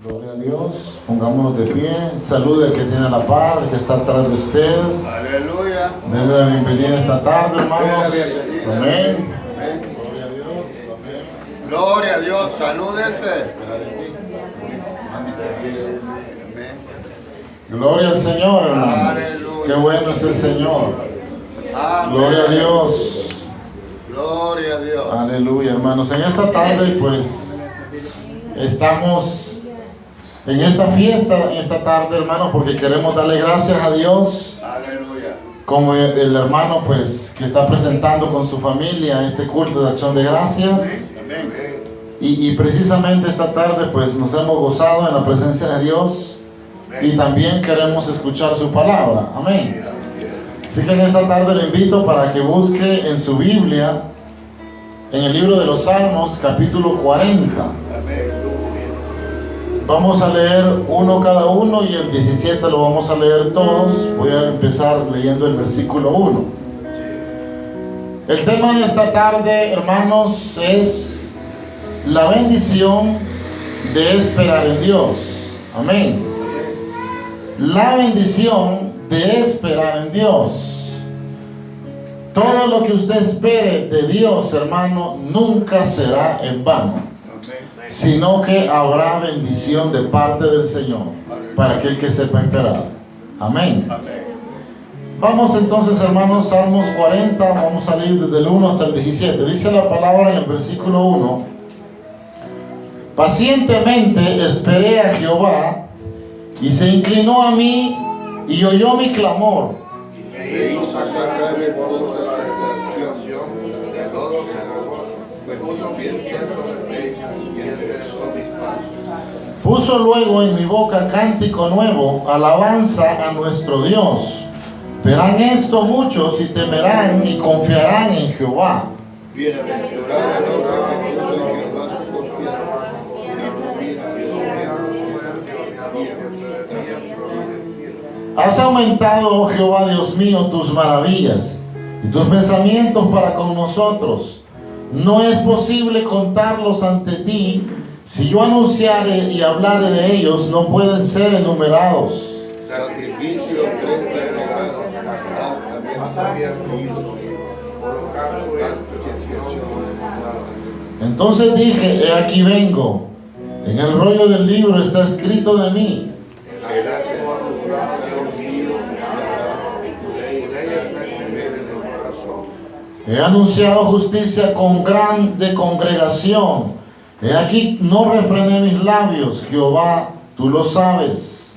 Gloria a Dios, pongámonos de pie, salude al que tiene la par, el que está atrás de usted. Aleluya. Denle la bienvenida esta tarde, hermanos. Amén. Amén. Gloria a Dios, amén. Gloria a Dios, salúdese. Amén. Gloria al Señor, hermanos. Aleluya. Qué bueno es el Señor. Amén. Gloria a Dios. Gloria a Dios. Aleluya, hermanos. En esta tarde, pues, estamos en esta fiesta, en esta tarde, hermano, porque queremos darle gracias a Dios, Aleluya. como el hermano, pues, que está presentando con su familia este culto de acción de gracias. Amén. Y precisamente esta tarde, pues, nos hemos gozado en la presencia de Dios y también queremos escuchar su palabra. Amén. Así que en esta tarde le invito para que busque en su Biblia, en el libro de los Salmos, capítulo 40. Amén. Vamos a leer uno cada uno y el 17 lo vamos a leer todos. Voy a empezar leyendo el versículo 1. El tema de esta tarde, hermanos, es la bendición de esperar en Dios. Amén. La bendición de esperar en Dios. Todo lo que usted espere de Dios, hermano, nunca será en vano, sino que habrá bendición de parte del Señor para aquel que sepa esperar. Amén. Amén. Vamos entonces, hermanos, Salmos 40, vamos a leer desde el 1 hasta el 17. Dice la palabra en el versículo 1: pacientemente esperé a Jehová, y se inclinó a mí, y oyó mi clamor. Me hizo sacar el pozo de la desesperación de los celos, me puso bien sobre mí y enderezó mis pasos. Puso luego en mi boca cántico nuevo, alabanza a nuestro Dios. Verán esto muchos y temerán y confiarán en Jehová. Bienaventurado el hombre que puso en Jehová su confianza y mira Has aumentado, oh Jehová Dios mío, tus maravillas y tus pensamientos para con nosotros. No es posible contarlos ante ti. Si yo anunciare y hablare de ellos, no pueden ser enumerados. sacrificio presta el agrado, Entonces dije, he aquí vengo. En el rollo del libro está escrito de mí. He anunciado justicia con grande congregación. He aquí no refrené mis labios. Jehová, tú lo sabes.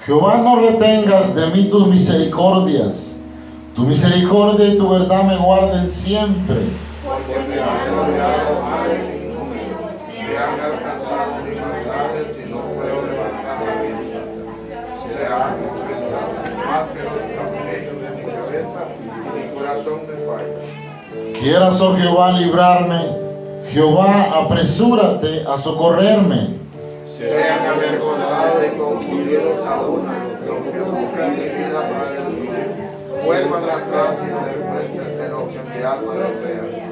Jehová, no retengas de mí tus misericordias. Tu misericordia y tu verdad me guarden siempre. Me han alcanzado mis maldades y no puedo levantar la vista. Se han enfrentado más que los trapellos de mi cabeza y mi corazón me falla. Quieras, oh Jehová, librarme. Jehová, apresúrate a socorrerme. Sean avergonzados y confundidos aún los que buscan mi vida para destruir. Vuelvan atrás y avergüéncense de lo que mi alma desea.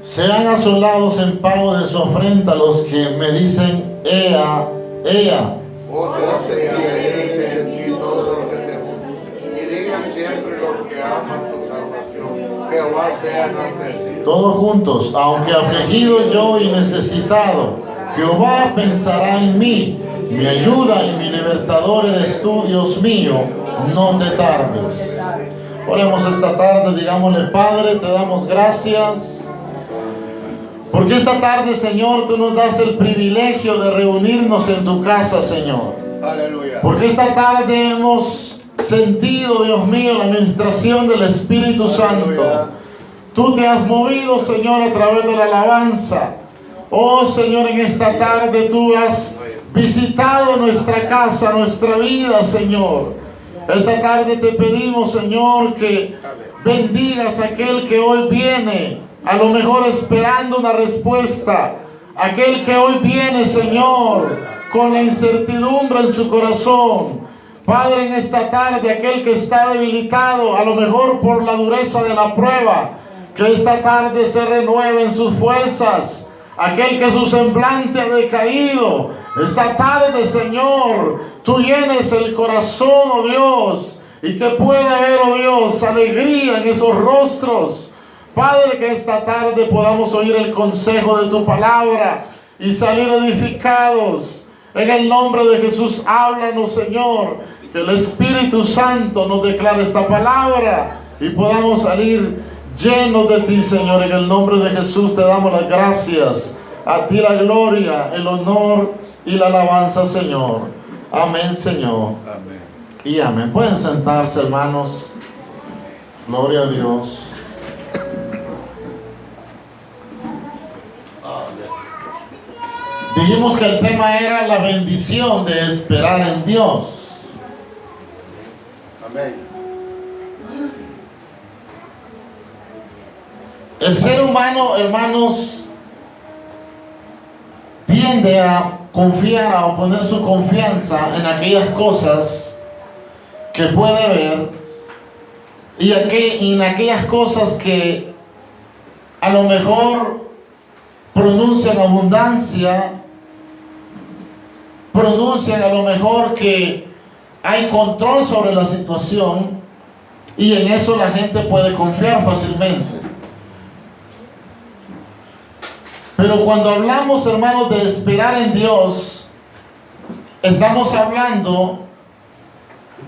Sean asolados en pago de su afrenta los que me dicen, ea, ea. Gócense y alegrense en ti todos los que te buscan. Y digan siempre los que aman tu salvación. Jehová sea enaltecido. Todos juntos, aunque afligido yo y necesitado, Jehová pensará en mí. Mi ayuda y mi libertador eres tú, Dios mío, no te tardes. Oremos esta tarde, digámosle, Padre, te damos gracias. Porque esta tarde, Señor, tú nos das el privilegio de reunirnos en tu casa, Señor. Aleluya. Porque esta tarde hemos sentido, Dios mío, la administración del Espíritu Santo. Tú te has movido, Señor, a través de la alabanza. Oh, Señor, en esta tarde tú has visitado nuestra casa, nuestra vida, Señor. Esta tarde te pedimos, Señor, que bendigas a aquel que hoy viene, a lo mejor esperando una respuesta. Aquel que hoy viene, Señor, con la incertidumbre en su corazón. Padre, en esta tarde, aquel que está debilitado, a lo mejor por la dureza de la prueba, que esta tarde se renueven sus fuerzas. Aquel que su semblante ha decaído, esta tarde, Señor, tú llenes el corazón, oh Dios, y que pueda haber, oh Dios, alegría en esos rostros. Padre, que esta tarde podamos oír el consejo de tu palabra y salir edificados. En el nombre de Jesús, háblanos, Señor, que el Espíritu Santo nos declare esta palabra y podamos salir llenos de ti, Señor. En el nombre de Jesús te damos las gracias. A ti la gloria, el honor y la alabanza, Señor. Amén, Señor. Amén. Y amén. Pueden sentarse, hermanos. Gloria a Dios. Dijimos que el tema era la bendición de esperar en Dios. Amén. El ser humano, hermanos, tiende a confiar, a poner su confianza en aquellas cosas que puede ver y en aquellas cosas que a lo mejor pronuncian abundancia, pronuncian a lo mejor que hay control sobre la situación, y en eso la gente puede confiar fácilmente. Pero cuando hablamos, hermanos, de esperar en Dios, estamos hablando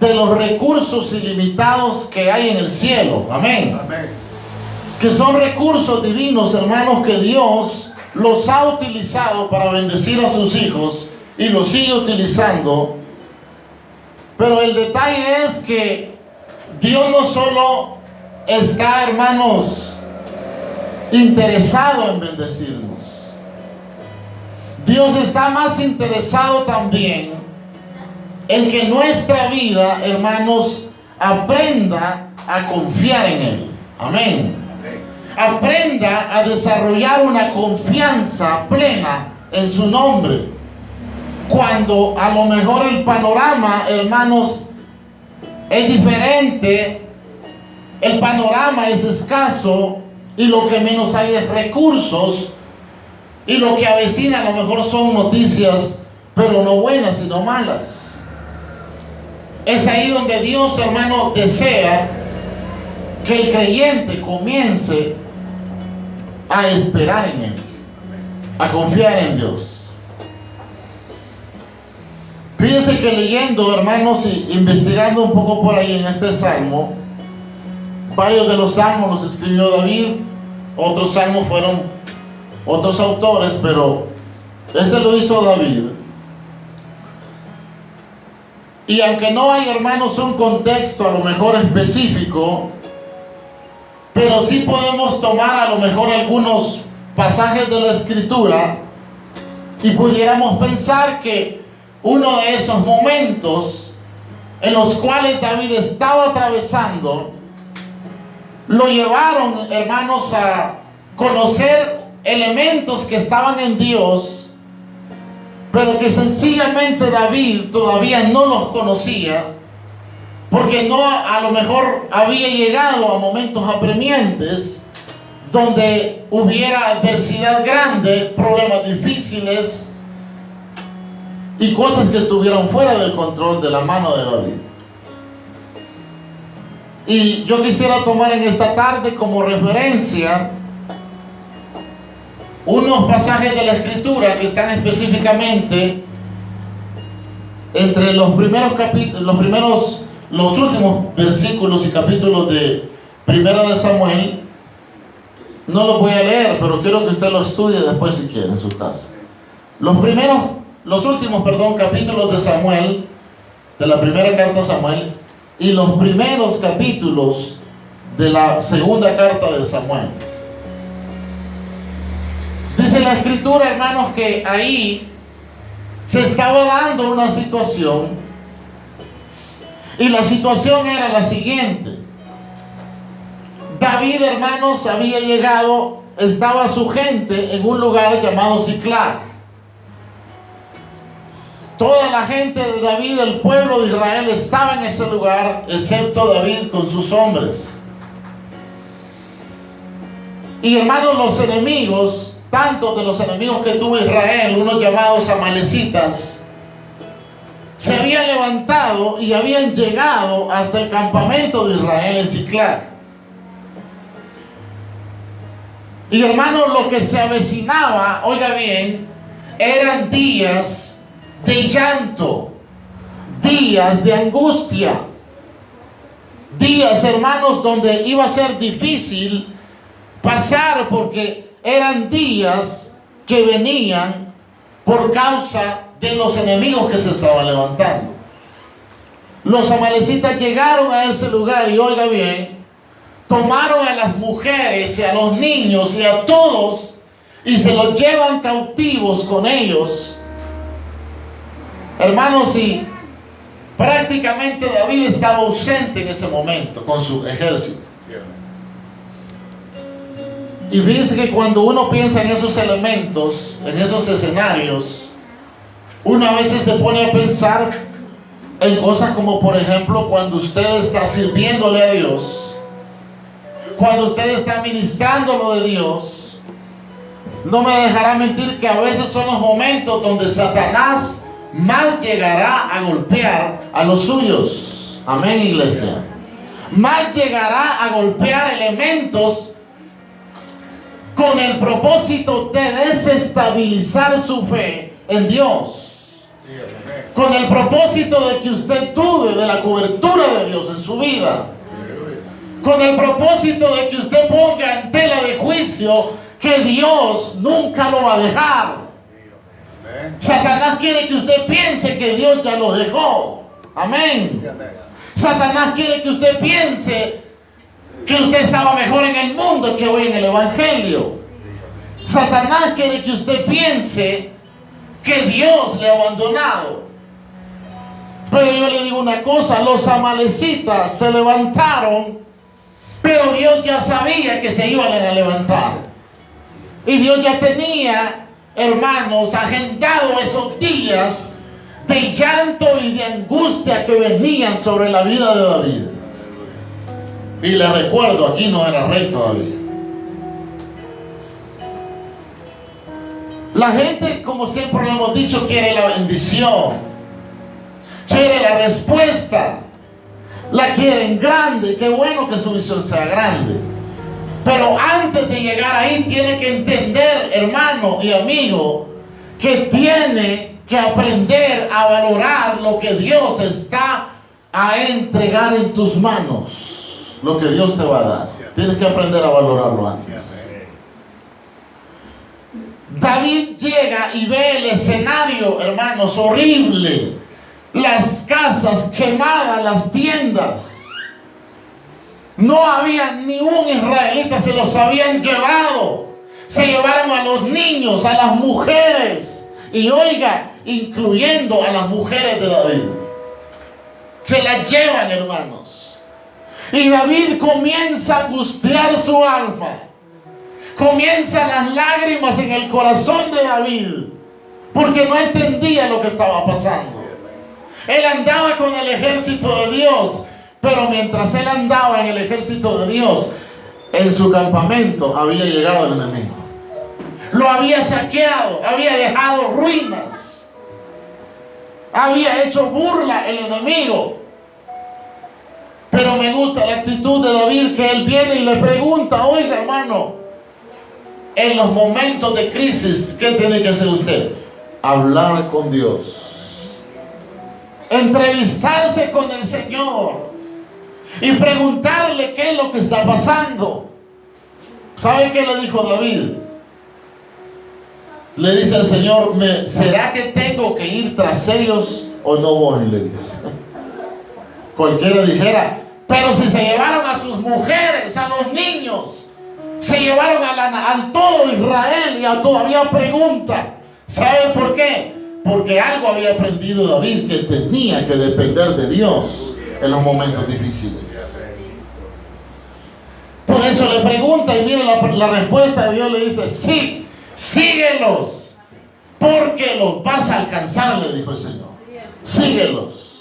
de los recursos ilimitados que hay en el cielo. Amén. Amén. Que son recursos divinos, hermanos, que Dios los ha utilizado para bendecir a sus hijos y los sigue utilizando. Pero el detalle es que Dios no solo está, hermanos, interesado en bendecirnos. Dios está más interesado también en que nuestra vida, hermanos, aprenda a confiar en Él. Amén. Aprenda a desarrollar una confianza plena en su nombre. Cuando a lo mejor el panorama, hermanos, es diferente, el panorama es escaso y lo que menos hay es recursos, y lo que avecina a lo mejor son noticias, pero no buenas sino malas. Es ahí donde Dios, hermano, desea que el creyente comience a esperar en Él, a confiar en Dios. Fíjense que leyendo, hermanos, y investigando un poco por ahí en este salmo, varios de los salmos los escribió David, otros salmos fueron otros autores, pero este lo hizo David. Y aunque no hay, hermanos, un contexto a lo mejor específico, pero sí podemos tomar a lo mejor algunos pasajes de la Escritura y pudiéramos pensar que uno de esos momentos en los cuales David estaba atravesando lo llevaron, hermanos, a conocer elementos que estaban en Dios, pero que sencillamente David todavía no los conocía, porque no a lo mejor había llegado a momentos apremiantes donde hubiera adversidad grande, problemas difíciles y cosas que estuvieran fuera del control de la mano de David. Y yo quisiera tomar en esta tarde como referencia unos pasajes de la Escritura que están específicamente entre los últimos versículos y capítulos de Primera de Samuel. No los voy a leer, pero quiero que usted los estudie después si quiere en su casa. Los últimos capítulos de Samuel, de la primera carta a Samuel, y los primeros capítulos de la segunda carta de Samuel. Dice la Escritura, hermanos, que ahí se estaba dando una situación, y la situación era la siguiente. David, hermanos, había llegado, estaba su gente en un lugar llamado Siclag. Toda la gente de David, el pueblo de Israel, estaba en ese lugar, excepto David con sus hombres. Y hermanos, los enemigos, tantos de los enemigos que tuvo Israel, unos llamados amalecitas, se habían levantado y habían llegado hasta el campamento de Israel en Siclag. Y hermanos, lo que se avecinaba, oiga bien, eran días de llanto, días de angustia, días, hermanos, donde iba a ser difícil pasar, porque eran días que venían por causa de los enemigos que se estaban levantando. Los amalecitas llegaron a ese lugar y oiga bien, tomaron a las mujeres y a los niños y a todos y se los llevan cautivos con ellos. Hermanos, y prácticamente David estaba ausente en ese momento con su ejército. Y fíjense que cuando uno piensa en esos elementos, en esos escenarios, uno a veces se pone a pensar en cosas como, por ejemplo, cuando usted está sirviéndole a Dios, cuando usted está ministrando lo de Dios. No me dejará mentir que a veces son los momentos donde Satanás más llegará a golpear a los suyos. Amén, iglesia. Más llegará a golpear elementos con el propósito de desestabilizar su fe en Dios. Con el propósito de que usted dude de la cobertura de Dios en su vida. Con el propósito de que usted ponga en tela de juicio que Dios nunca lo va a dejar. Satanás quiere que usted piense que Dios ya lo dejó. Amén. Satanás quiere que usted piense que usted estaba mejor en el mundo que hoy en el Evangelio. Satanás quiere que usted piense que Dios le ha abandonado. Pero yo le digo una cosa, los amalecitas se levantaron, pero Dios ya sabía que se iban a levantar. Y Dios ya tenía, hermanos, agendado esos días de llanto y de angustia que venían sobre la vida de David. Y le recuerdo, aquí no era rey todavía. La gente, como siempre lo hemos dicho, quiere la bendición, quiere la respuesta, la quieren grande. Qué bueno que su visión sea grande. Pero antes de llegar ahí tiene que entender, hermano y amigo, que tiene que aprender a valorar lo que Dios está a entregar en tus manos. Lo que Dios te va a dar. Tienes que aprender a valorarlo antes. David llega y ve el escenario, hermanos, horrible. Las casas quemadas, las tiendas. No había ni un israelita, se los habían llevado. Se llevaron a los niños, a las mujeres. Y oiga, incluyendo a las mujeres de David. Se las llevan, hermanos. Y David comienza a angustiar su alma. Comienzan las lágrimas en el corazón de David, porque no entendía lo que estaba pasando. Él andaba con el ejército de Dios, pero mientras él andaba en el ejército de Dios, en su campamento había llegado el enemigo. Lo había saqueado, había dejado ruinas, había hecho burla el enemigo. Pero me gusta la actitud de David, que él viene y le pregunta: oiga, hermano, en los momentos de crisis, ¿qué tiene que hacer usted? Hablar con Dios. Entrevistarse con el Señor. Y preguntarle qué es lo que está pasando. ¿Sabe qué le dijo David? Le dice al Señor: ¿será que tengo que ir tras ellos o no voy? Le dice. Cualquiera dijera: pero si se llevaron a sus mujeres, a los niños, se llevaron al todo Israel, y todavía pregunta. ¿Saben por qué? Porque algo había aprendido David, que tenía que depender de Dios en los momentos difíciles. Por eso le pregunta, y mire la respuesta de Dios. Le dice: sí, síguelos, porque los vas a alcanzar, le dijo el Señor. síguelos.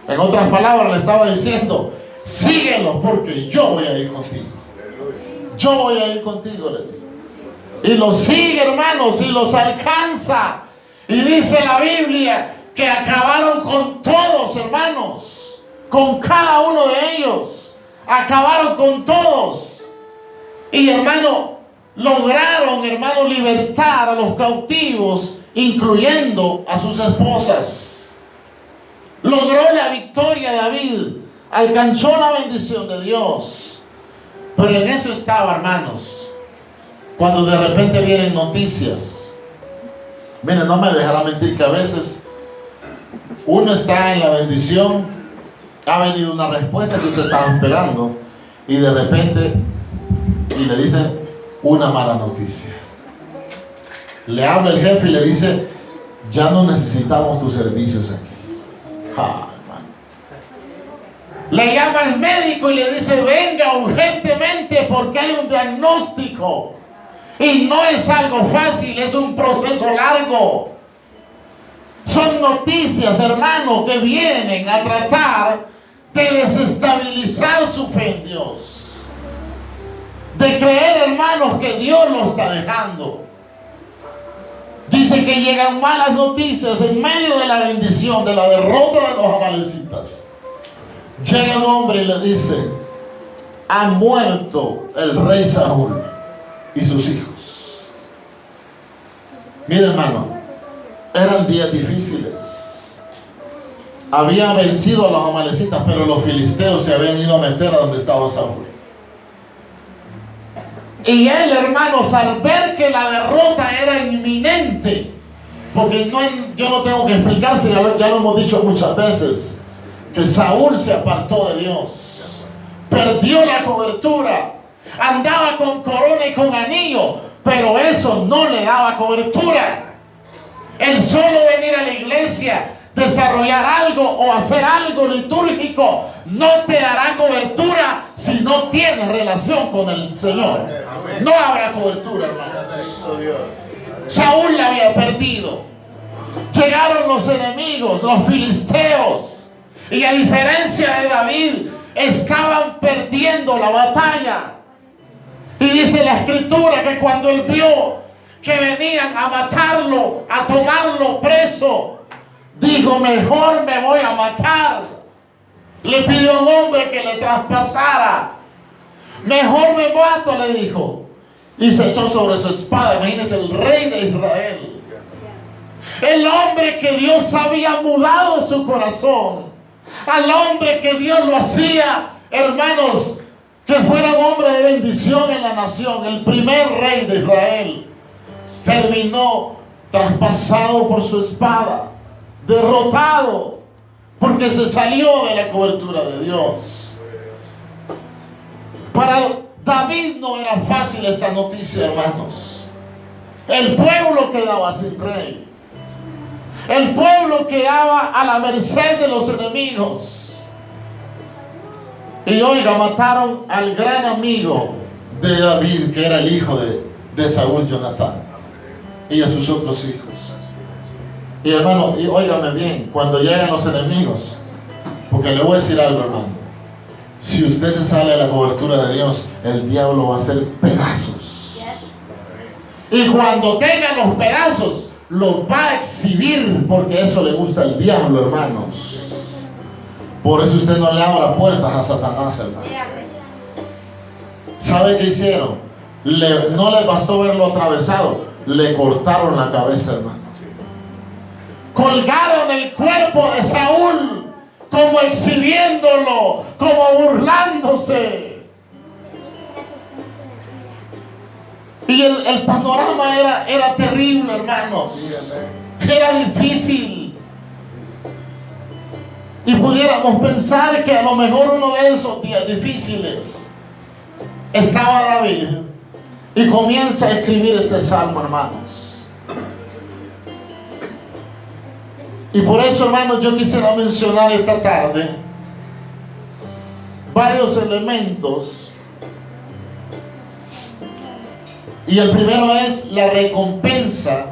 En otras palabras le estaba diciendo, síguelos porque yo voy a ir contigo. Yo voy a ir contigo, le digo. Y los sigue, hermanos, y los alcanza. Y dice la Biblia que acabaron con todos, hermanos, con cada uno de ellos. Acabaron con todos. Y hermano, lograron, hermano, libertar a los cautivos, incluyendo a sus esposas. Logró la victoria David, alcanzó la bendición de Dios. Pero en eso estaba, hermanos, cuando de repente vienen noticias. Miren, no me dejará mentir que a veces uno está en la bendición, ha venido una respuesta que usted estaba esperando, y de repente y le dicen una mala noticia. Le habla el jefe y le dice, ya no necesitamos tus servicios aquí. Hermano. Le llama al médico y le dice, venga urgentemente porque hay un diagnóstico. Y no es algo fácil, es un proceso largo. Son noticias, hermano, que vienen a tratar de desestabilizar su fe en Dios. De creer, hermanos, que Dios lo está dejando. Dice que llegan malas noticias en medio de la bendición, de la derrota de los amalecitas. Llega un hombre y le dice, ha muerto el rey Saúl y sus hijos. Mira, hermano, eran días difíciles. Había vencido a los amalecitas, pero los filisteos se habían ido a meter a donde estaba Saúl. Y él, hermanos, al ver que la derrota era inminente, porque yo no tengo que explicarse, ya lo hemos dicho muchas veces, que Saúl se apartó de Dios, perdió la cobertura, andaba con corona y con anillo, pero eso no le daba cobertura. El solo venir a la iglesia, desarrollar algo o hacer algo litúrgico no te dará cobertura si no tienes relación con el Señor. No habrá cobertura, hermano. Saúl la había perdido. Llegaron los enemigos, los filisteos, y a diferencia de David, estaban perdiendo la batalla. Y dice la escritura que cuando él vio que venían a matarlo, a tomarlo preso, dijo, mejor me voy a matar. Le pidió a un hombre que le traspasara. Mejor me mato, le dijo. Y se echó sobre su espada. Imagínense, el rey de Israel. El hombre que Dios había mudado su corazón. Al hombre que Dios lo hacía, hermanos, que fuera un hombre de bendición en la nación. El primer rey de Israel. Terminó traspasado por su espada. Derrotado, porque se salió de la cobertura de Dios. Para David no era fácil esta noticia, hermanos. El pueblo quedaba sin rey. El pueblo quedaba a la merced de los enemigos. Y oiga, mataron al gran amigo de David, que era el hijo de Saúl, Jonatán, y a sus otros hijos. Y hermano, y óigame bien, cuando llegan los enemigos, porque le voy a decir algo, hermano, si usted se sale de la cobertura de Dios, el diablo va a hacer pedazos. Y cuando tenga los pedazos, los va a exhibir, porque eso le gusta al diablo, hermanos. Por eso usted no le abra puertas a Satanás, hermano. ¿Sabe qué hicieron? No les bastó verlo atravesado, le cortaron la cabeza, hermano. Colgaron el cuerpo de Saúl, como exhibiéndolo, como burlándose. Y el panorama era terrible, hermanos. Era difícil. Y pudiéramos pensar que a lo mejor uno de esos días difíciles estaba David y comienza a escribir este salmo, hermanos. Y por eso, hermanos, yo quisiera mencionar esta tarde varios elementos. Y el primero es la recompensa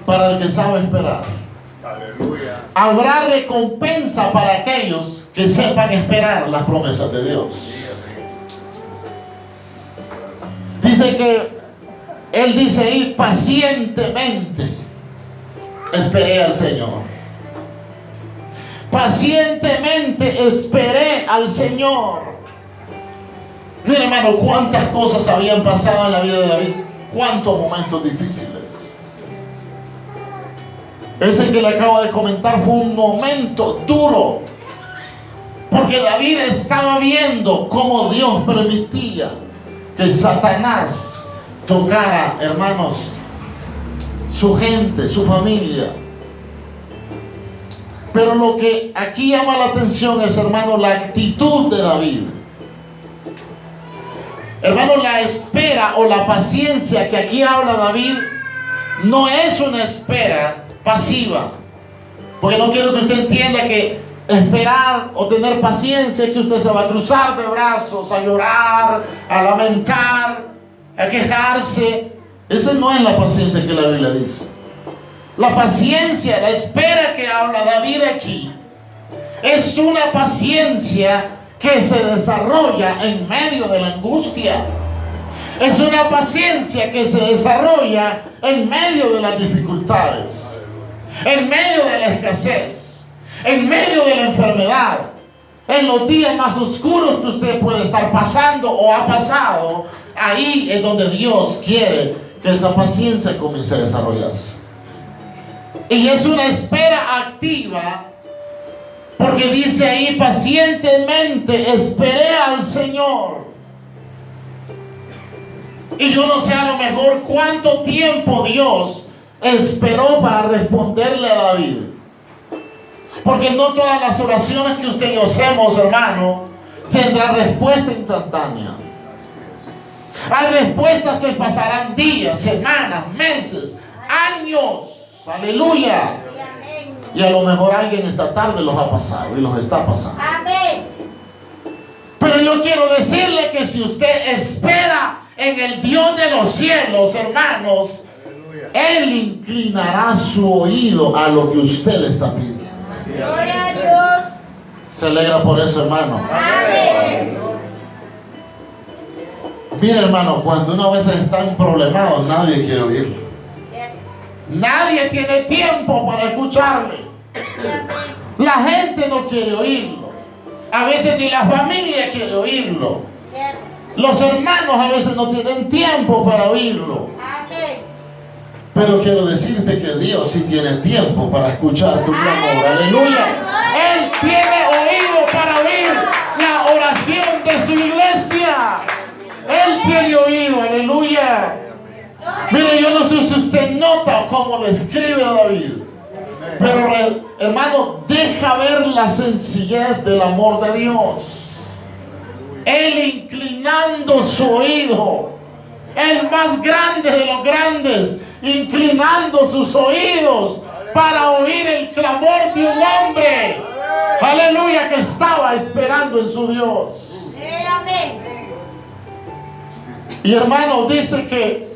para el que sabe esperar. Aleluya. Habrá recompensa para aquellos que sepan esperar las promesas de Dios. Dice que Él dice ahí, pacientemente esperé al Señor. Pacientemente esperé al Señor. Mira, hermano, cuántas cosas habían pasado en la vida de David. Cuántos momentos difíciles. Ese que le acabo de comentar fue un momento duro, porque David estaba viendo cómo Dios permitía que Satanás tocara, hermanos, su gente, su familia. Pero lo que aquí llama la atención es, hermano, la actitud de David. Hermano, la espera o la paciencia que aquí habla David no es una espera pasiva, porque no quiero que usted entienda que esperar o tener paciencia es que usted se va a cruzar de brazos, a llorar, a lamentar, a quejarse. Esa no es la paciencia que la Biblia dice. La paciencia, la espera que habla David aquí, es una paciencia que se desarrolla en medio de la angustia. Es una paciencia que se desarrolla en medio de las dificultades, en medio de la escasez, en medio de la enfermedad, en los días más oscuros que usted puede estar pasando o ha pasado. Ahí es donde Dios quiere que esa paciencia comience a desarrollarse. Y es una espera activa, porque dice ahí, pacientemente esperé al Señor. Y yo no sé a lo mejor cuánto tiempo Dios esperó para responderle a David. Porque no todas las oraciones que usted y yo hacemos, hermano, tendrán respuesta instantánea. Hay respuestas que pasarán días, semanas, meses, años. Aleluya. Y a lo mejor alguien esta tarde los ha pasado y los está pasando. Amén. Pero yo quiero decirle que si usted espera en el Dios de los cielos, hermanos, Él inclinará su oído a lo que usted le está pidiendo. Gloria a Dios. Se alegra por eso, hermano. Amén. Mira, hermano, cuando uno a veces está en problemado, nadie quiere oírlo. Nadie tiene tiempo para escucharle. La gente no quiere oírlo. A veces ni la familia quiere oírlo. Los hermanos a veces no tienen tiempo para oírlo. Amén. Pero quiero decirte que Dios sí tiene tiempo para escuchar tu clamor. Aleluya. Él tiene oído para oír la oración de su iglesia. Él tiene oído. Aleluya. Mire, yo no sé si usted nota cómo lo escribe David, pero hermano, deja ver la sencillez del amor de Dios. Él inclinando su oído, el más grande de los grandes, inclinando sus oídos para oír el clamor de un hombre, aleluya, que estaba esperando en su Dios. Amén. Y hermano, dice que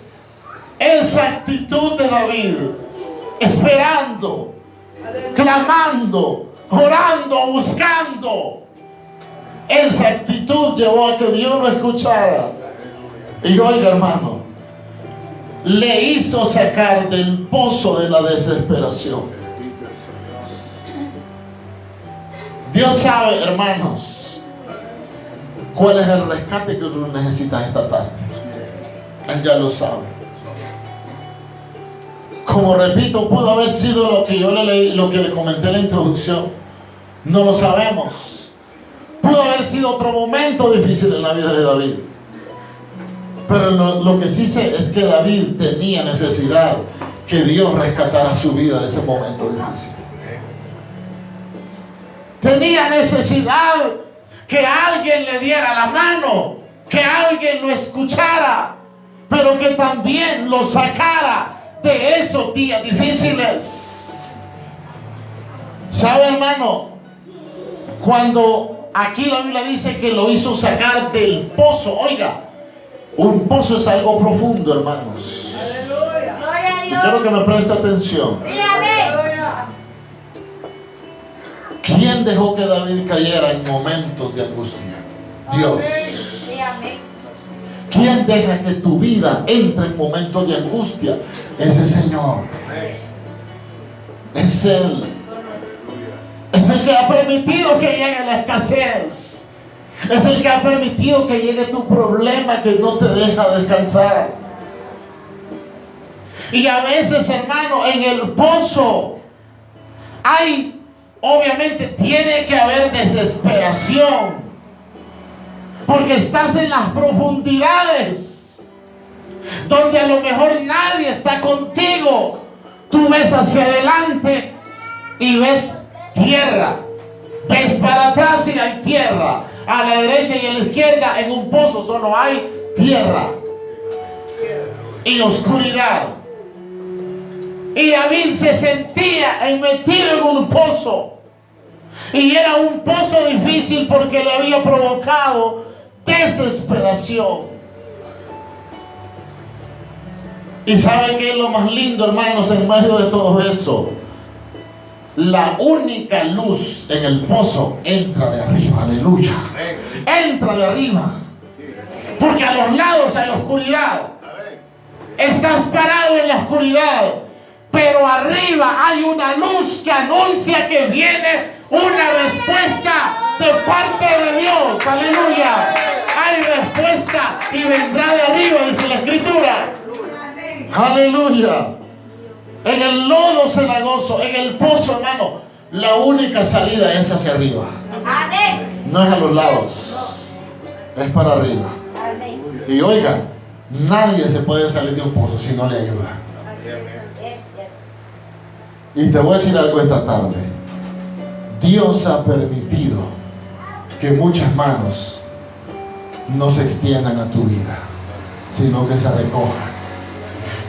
esa actitud de David, esperando, clamando, orando, buscando, esa actitud llevó a que Dios lo escuchara. Y oiga, hermano, le hizo sacar del pozo de la desesperación. Dios sabe, hermanos, cuál es el rescate que tú necesitas esta tarde. Él ya lo sabe. Como repito, pudo haber sido lo que yo le leí, lo que le comenté en la introducción. No lo sabemos. Pudo haber sido otro momento difícil en la vida de David. Pero lo que sí sé es que David tenía necesidad que Dios rescatara su vida de ese momento difícil. Tenía necesidad que alguien le diera la mano, que alguien lo escuchara, pero que también lo sacara de esos días difíciles. ¿Sabe, hermano? Cuando aquí la Biblia dice que lo hizo sacar del pozo, oiga, un pozo es algo profundo, hermanos. Aleluya. Gloria a Y Dios. quiero que me preste atención. Sí, amén. ¿Quién dejó que David cayera en momentos de angustia? Dios. Sí, amén. ¿Quién deja que tu vida entre en momentos de angustia? Es el Señor. Es Él. Es el que ha permitido que llegue la escasez. Es el que ha permitido que llegue tu problema que no te deja descansar. Y a veces, hermano, en el pozo hay, obviamente, tiene que haber desesperación. Porque estás en las profundidades, donde a lo mejor nadie está contigo. Tú ves hacia adelante y ves tierra. Ves para atrás y hay tierra. A la derecha y a la izquierda en un pozo solo hay tierra y oscuridad. Y David se sentía metido en un pozo. Y era un pozo difícil porque le había provocado desesperación. Y ¿sabe qué es lo más lindo, hermanos, en medio de todo eso? La única luz en el pozo entra de arriba, aleluya. Entra de arriba. Porque a los lados hay oscuridad. Estás parado en la oscuridad, pero arriba hay una luz que anuncia que viene una respuesta de parte de Dios, aleluya. Hay respuesta y vendrá de arriba, dice la Escritura. Aleluya. En el lodo cenagoso, en el pozo, hermano, la única salida es hacia arriba. Amén. No es a los lados, es para arriba. Amén. Y oiga, nadie se puede salir de un pozo si no le ayuda. Y te voy a decir algo esta tarde. Dios ha permitido que muchas manos no se extiendan a tu vida, sino que se recojan.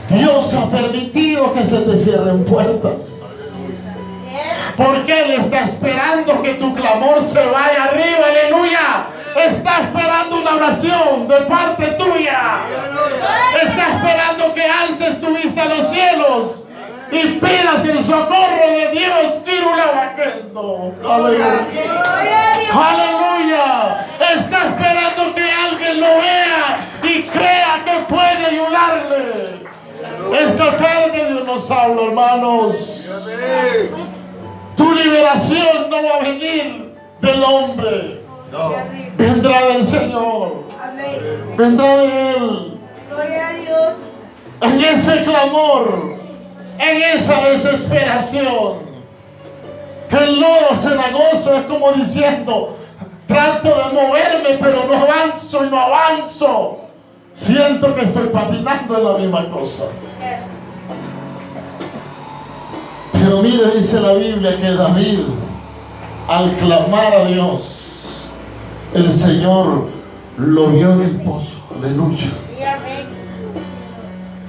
Dios ha permitido que se te cierren puertas, porque Él está esperando que tu clamor se vaya arriba, aleluya. Está esperando una oración de parte tuya. Está esperando que alces tu vista a los cielos y pidas el socorro de Dios. Aleluya. Aleluya. Está esperando que alguien lo vea y crea que puede ayudarle. Esta tarde Dios nos habla, hermanos. Tu liberación no va a venir del hombre. Vendrá del Señor. Vendrá de Él. Gloria a Dios. En ese clamor, en esa desesperación, el lodo cenagoso es como diciendo: trato de moverme, pero no avanzo y no avanzo. Siento que estoy patinando en la misma cosa. Pero mire, dice la Biblia que David, al clamar a Dios, el Señor lo vio en el pozo. Aleluya.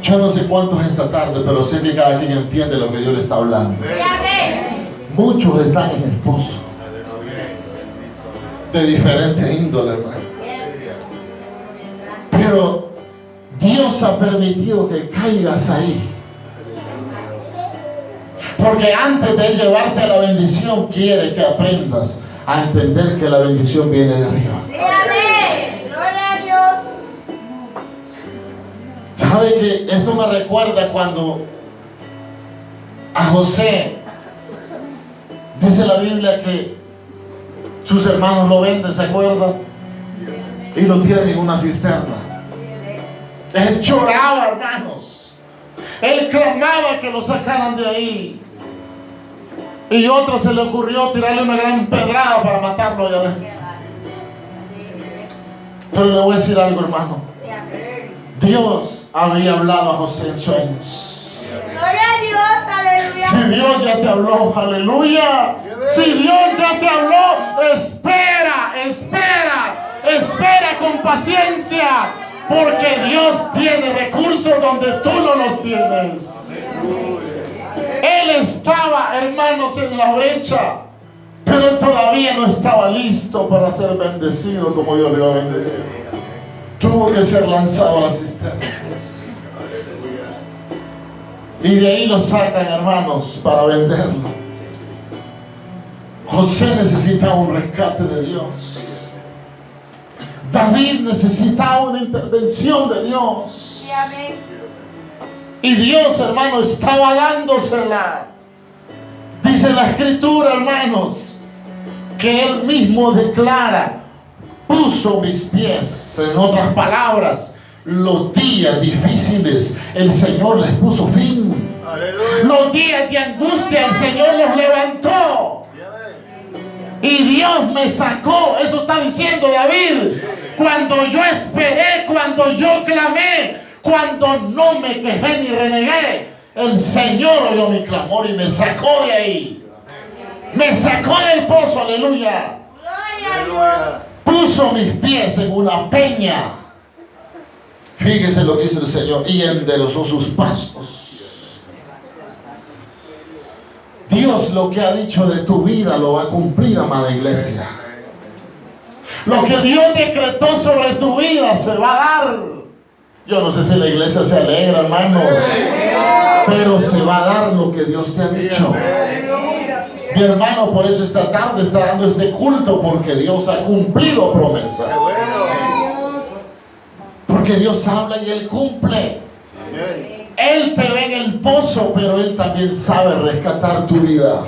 Yo no sé cuántos esta tarde, pero sé que cada quien entiende lo que Dios le está hablando. Muchos están en el pozo, de diferente índole, hermano. Pero Dios ha permitido que caigas ahí, porque antes de llevarte a la bendición, quiere que aprendas a entender que la bendición viene de arriba. Gloria a Dios. ¿Sabe que esto me recuerda cuando a José, dice la Biblia que sus hermanos lo venden, ¿se acuerdan? Y lo tiran en una cisterna. Él lloraba, hermanos. Él clamaba que lo sacaran de ahí. Y otro se le ocurrió tirarle una gran pedrada para matarlo allá adentro. Pero le voy a decir algo, hermano. Dios había hablado a José en sueños. Gloria a Dios, aleluya. Si Dios ya te habló, aleluya. Si Dios ya te habló, espera, espera, espera con paciencia. Porque Dios tiene recursos donde tú no los tienes. Él estaba, hermanos, en la brecha, pero todavía no estaba listo para ser bendecido como Dios le iba a bendecir. Tuvo que ser lanzado a la cisterna. Y de ahí lo sacan, hermanos, para venderlo. José necesitaba un rescate de Dios. David necesitaba una intervención de Dios. Sí, amén. Y Dios, hermano, estaba dándosela. Dice la Escritura, hermanos, que Él mismo declara: puso mis pies. En otras palabras, los días difíciles, el Señor les puso fin. Aleluya. Los días de angustia, el Señor los levantó. Y Dios me sacó. Eso está diciendo David. Cuando yo esperé, cuando yo clamé, cuando no me quejé ni renegué, el Señor oyó mi clamor y me sacó de ahí. Me sacó del pozo, aleluya. Gloria a Dios. Puso mis pies en una peña. Fíjese lo que hizo el Señor. Y enderezó sus pasos. Dios lo que ha dicho de tu vida lo va a cumplir, amada iglesia. Lo que Dios decretó sobre tu vida se va a dar. Yo no sé si la iglesia se alegra, hermanos, pero se va a dar lo que Dios te ha dicho. Mi hermano, por eso esta tarde está dando este culto, porque Dios ha cumplido promesa. Porque Dios habla y Él cumple. Él te ve en el pozo, pero Él también sabe rescatar tu vida.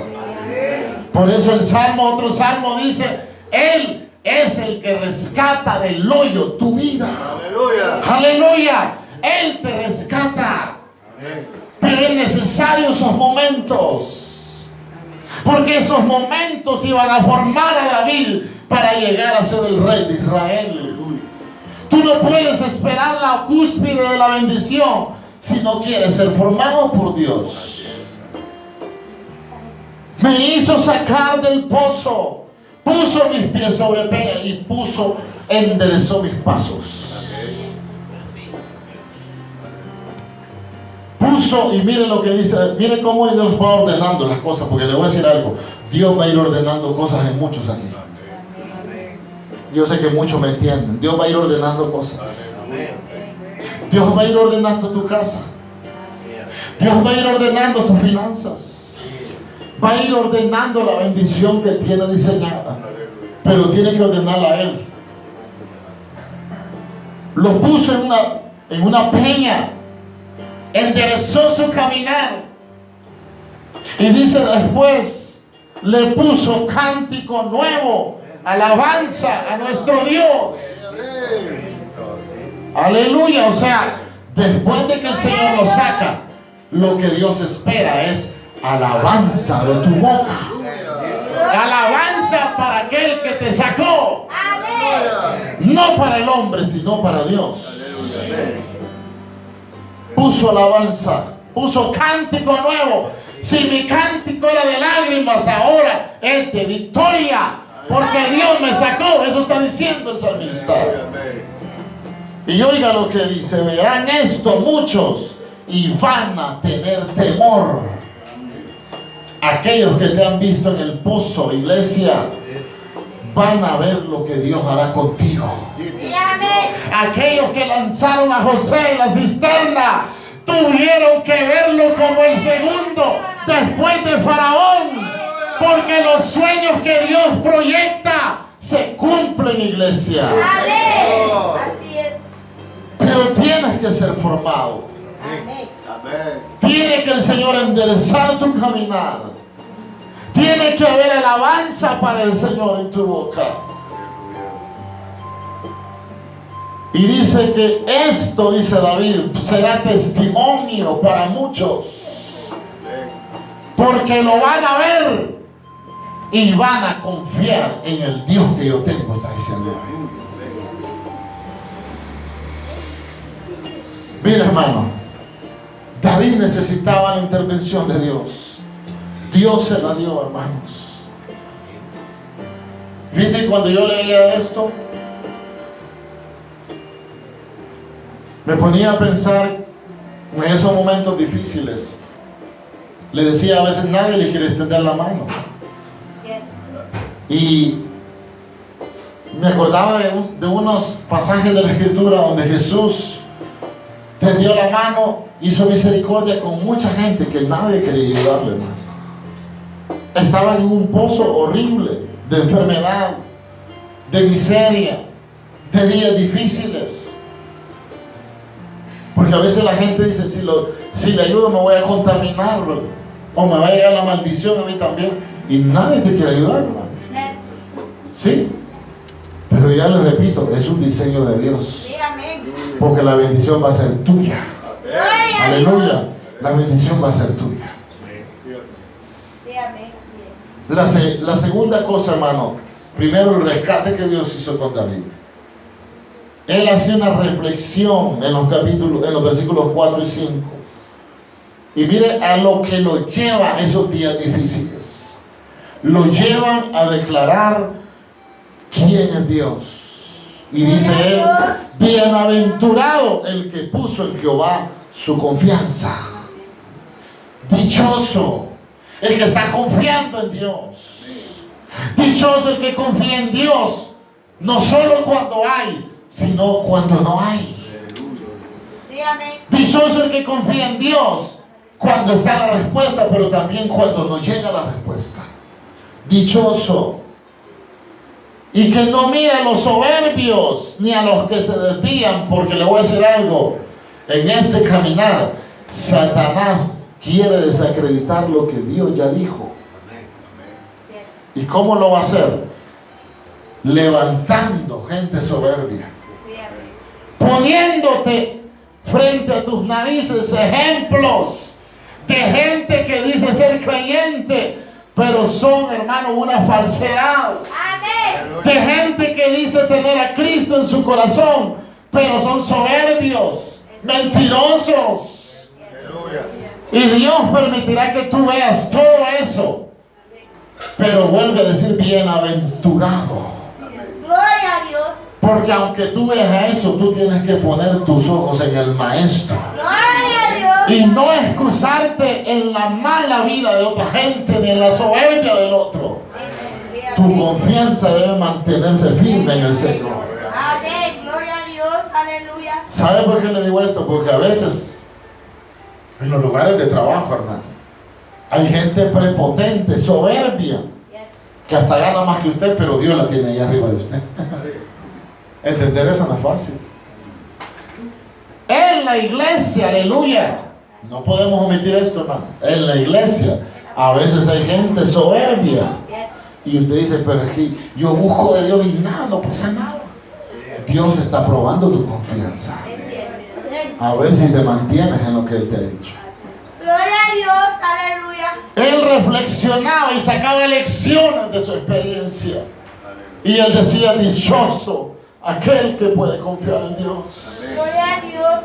Por eso el salmo, otro salmo dice: Él es el que rescata del hoyo tu vida. Aleluya. Él te rescata. Pero es necesario esos momentos, porque esos momentos iban a formar a David para llegar a ser el rey de Israel. Tú no puedes esperar la cúspide de la bendición si no quieres ser formado por Dios. Me hizo sacar del pozo, puso mis pies sobre peña y enderezó mis pasos. Y mire lo que dice, mire cómo Dios va ordenando las cosas, porque le voy a decir algo: Dios va a ir ordenando cosas en muchos aquí. Yo sé que muchos me entienden. Dios va a ir ordenando cosas. Dios va a ir ordenando tu casa. Dios va a ir ordenando tus finanzas. Va a ir ordenando la bendición que tiene diseñada. Pero tiene que ordenarla a Él. Lo puso en una peña. Enderezó su caminar. Y dice después: le puso cántico nuevo, alabanza a nuestro Dios. Aleluya. O sea, después de que el Señor lo saca, lo que Dios espera es alabanza de tu boca. Alabanza para aquel que te sacó. No para el hombre, sino para Dios. Puso alabanza, puso cántico nuevo. Si mi cántico era de lágrimas, ahora es de victoria, porque Dios me sacó. Eso está diciendo el salmista. Y oiga lo que dice: verán esto muchos y van a tener temor. Aquellos que te han visto en el pozo, iglesia, van a ver lo que Dios hará contigo. Aquellos que lanzaron a José en la cisterna tuvieron que verlo como el segundo después de Faraón, porque los sueños que Dios proyecta se cumplen, iglesia. Así es. Pero tienes que ser formado. Tiene que el Señor enderezar tu caminar. Tiene que haber alabanza para el Señor en tu boca. Y dice que esto, dice David, será testimonio para muchos, porque lo van a ver y van a confiar en el Dios que yo tengo, está diciendo David. Mira, hermano, David necesitaba la intervención de Dios. Dios se la dio, hermanos. Fíjense, cuando yo leía esto, me ponía a pensar en esos momentos difíciles. Le decía, a veces nadie le quiere extender la mano. Y me acordaba de unos pasajes de la Escritura donde Jesús tendió la mano, hizo misericordia con mucha gente que nadie quería ayudarle, hermano. estaban en un pozo horrible de enfermedad, de miseria, de días difíciles. Porque a veces la gente dice, si le ayudo me voy a contaminar, ¿verdad? O me va a llegar la maldición a mí también. Y nadie te quiere ayudar, ¿verdad? Sí. Pero ya le repito, es un diseño de Dios. Porque la bendición va a ser tuya. Aleluya. La bendición va a ser tuya. La segunda cosa, hermano. Primero, el rescate que Dios hizo con David. Él hace una reflexión en los versículos 4 y 5. Y mire a lo que lo lleva a esos días difíciles. Lo llevan a declarar quién es Dios. Y dice él, bienaventurado el que puso en Jehová su confianza. Dichoso el que está confiando en Dios. Dichoso el que confía en Dios, no solo cuando hay, sino cuando no hay. Dichoso el que confía en Dios cuando está la respuesta, pero también cuando no llega la respuesta. Dichoso. Y que no mira a los soberbios ni a los que se desvían, porque le voy a decir algo. En este caminar, Satanás quiere desacreditar lo que Dios ya dijo. ¿Y cómo lo va a hacer? Levantando gente soberbia, poniéndote frente a tus narices ejemplos de gente que dice ser creyente, pero son, hermano, una falsedad. De gente que dice tener a Cristo en su corazón, pero son soberbios, mentirosos. Y Dios permitirá que tú veas todo eso. Pero vuelve a decir bienaventurado. Gloria a Dios. Porque aunque tú veas eso, tú tienes que poner tus ojos en el Maestro. Gloria a Dios. Y no excusarte en la mala vida de otra gente, ni en la soberbia del otro. Tu confianza debe mantenerse firme en el Señor. Amén. Gloria a Dios. Aleluya. ¿Sabe por qué le digo esto? Porque a veces en los lugares de trabajo, hermano, hay gente prepotente, soberbia, que hasta gana más que usted, pero Dios la tiene ahí arriba de usted. Entender eso no es fácil. En la iglesia, aleluya, no podemos omitir esto, hermano. En la iglesia a veces hay gente soberbia y usted dice, pero es que yo busco de Dios y nada, no pasa nada. Dios está probando tu confianza, a ver si te mantienes en lo que Él te ha dicho. Gloria a Dios, aleluya. Él reflexionaba y sacaba lecciones de su experiencia. Y él decía, dichoso aquel que puede confiar en Dios. Gloria a Dios.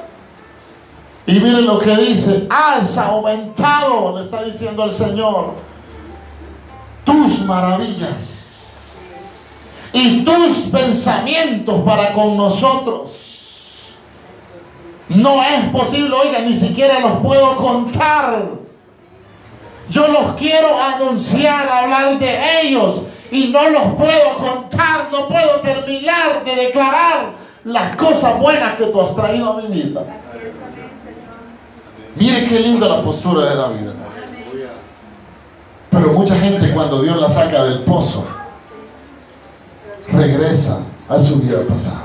Y miren lo que dice, has aumentado, le está diciendo el Señor, tus maravillas y tus pensamientos para con nosotros. No es posible, oiga, ni siquiera los puedo contar. Yo los quiero anunciar, hablar de ellos y no los puedo contar, no puedo terminar de declarar las cosas buenas que tú has traído a mi vida. Mire qué linda la postura de David, hermano. Pero mucha gente cuando Dios la saca del pozo, regresa a su vida pasada.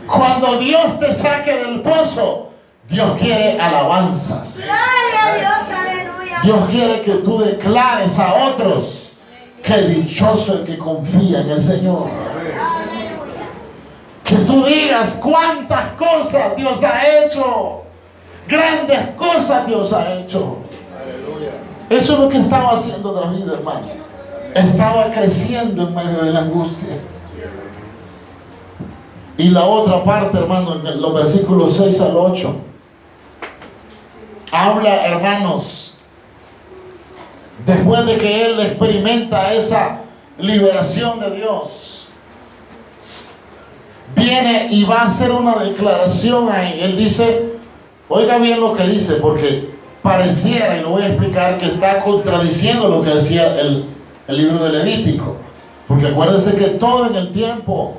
Cuando Dios te saque del pozo, Dios quiere alabanzas. Gloria a Dios, aleluya. Dios quiere que tú declares a otros que dichoso el que confía en el Señor. Aleluya. Que tú digas cuántas cosas Dios ha hecho. Grandes cosas Dios ha hecho. Eso es lo que estaba haciendo David, hermano. Estaba creciendo en medio de la angustia. Y la otra parte, hermano, en los versículos 6 al 8, habla, hermanos, después de que él experimenta esa liberación de Dios, viene y va a hacer una declaración ahí. Él dice, oiga bien lo que dice, porque pareciera, y lo voy a explicar, que está contradiciendo lo que decía el libro de Levítico. Porque acuérdense que todo en el tiempo,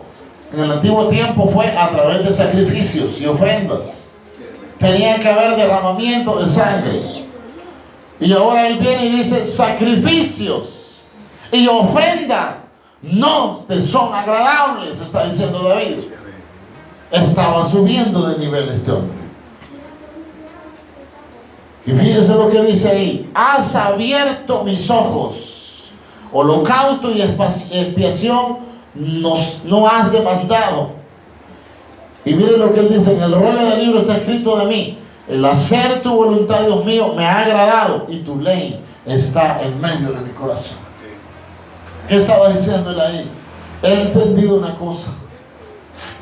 en el antiguo tiempo, fue a través de sacrificios y ofrendas. Tenía que haber derramamiento de sangre. Y ahora él viene y dice, sacrificios y ofrenda no te son agradables, está diciendo David. Estaba subiendo de nivel este hombre. Y fíjense lo que dice ahí: has abierto mis ojos, holocausto y expiación no has demandado. Y miren lo que él dice: en el rollo del libro está escrito de mí, el hacer tu voluntad, Dios mío, me ha agradado, y tu ley está en medio de mi corazón. ¿Qué estaba diciendo él ahí? He entendido una cosa,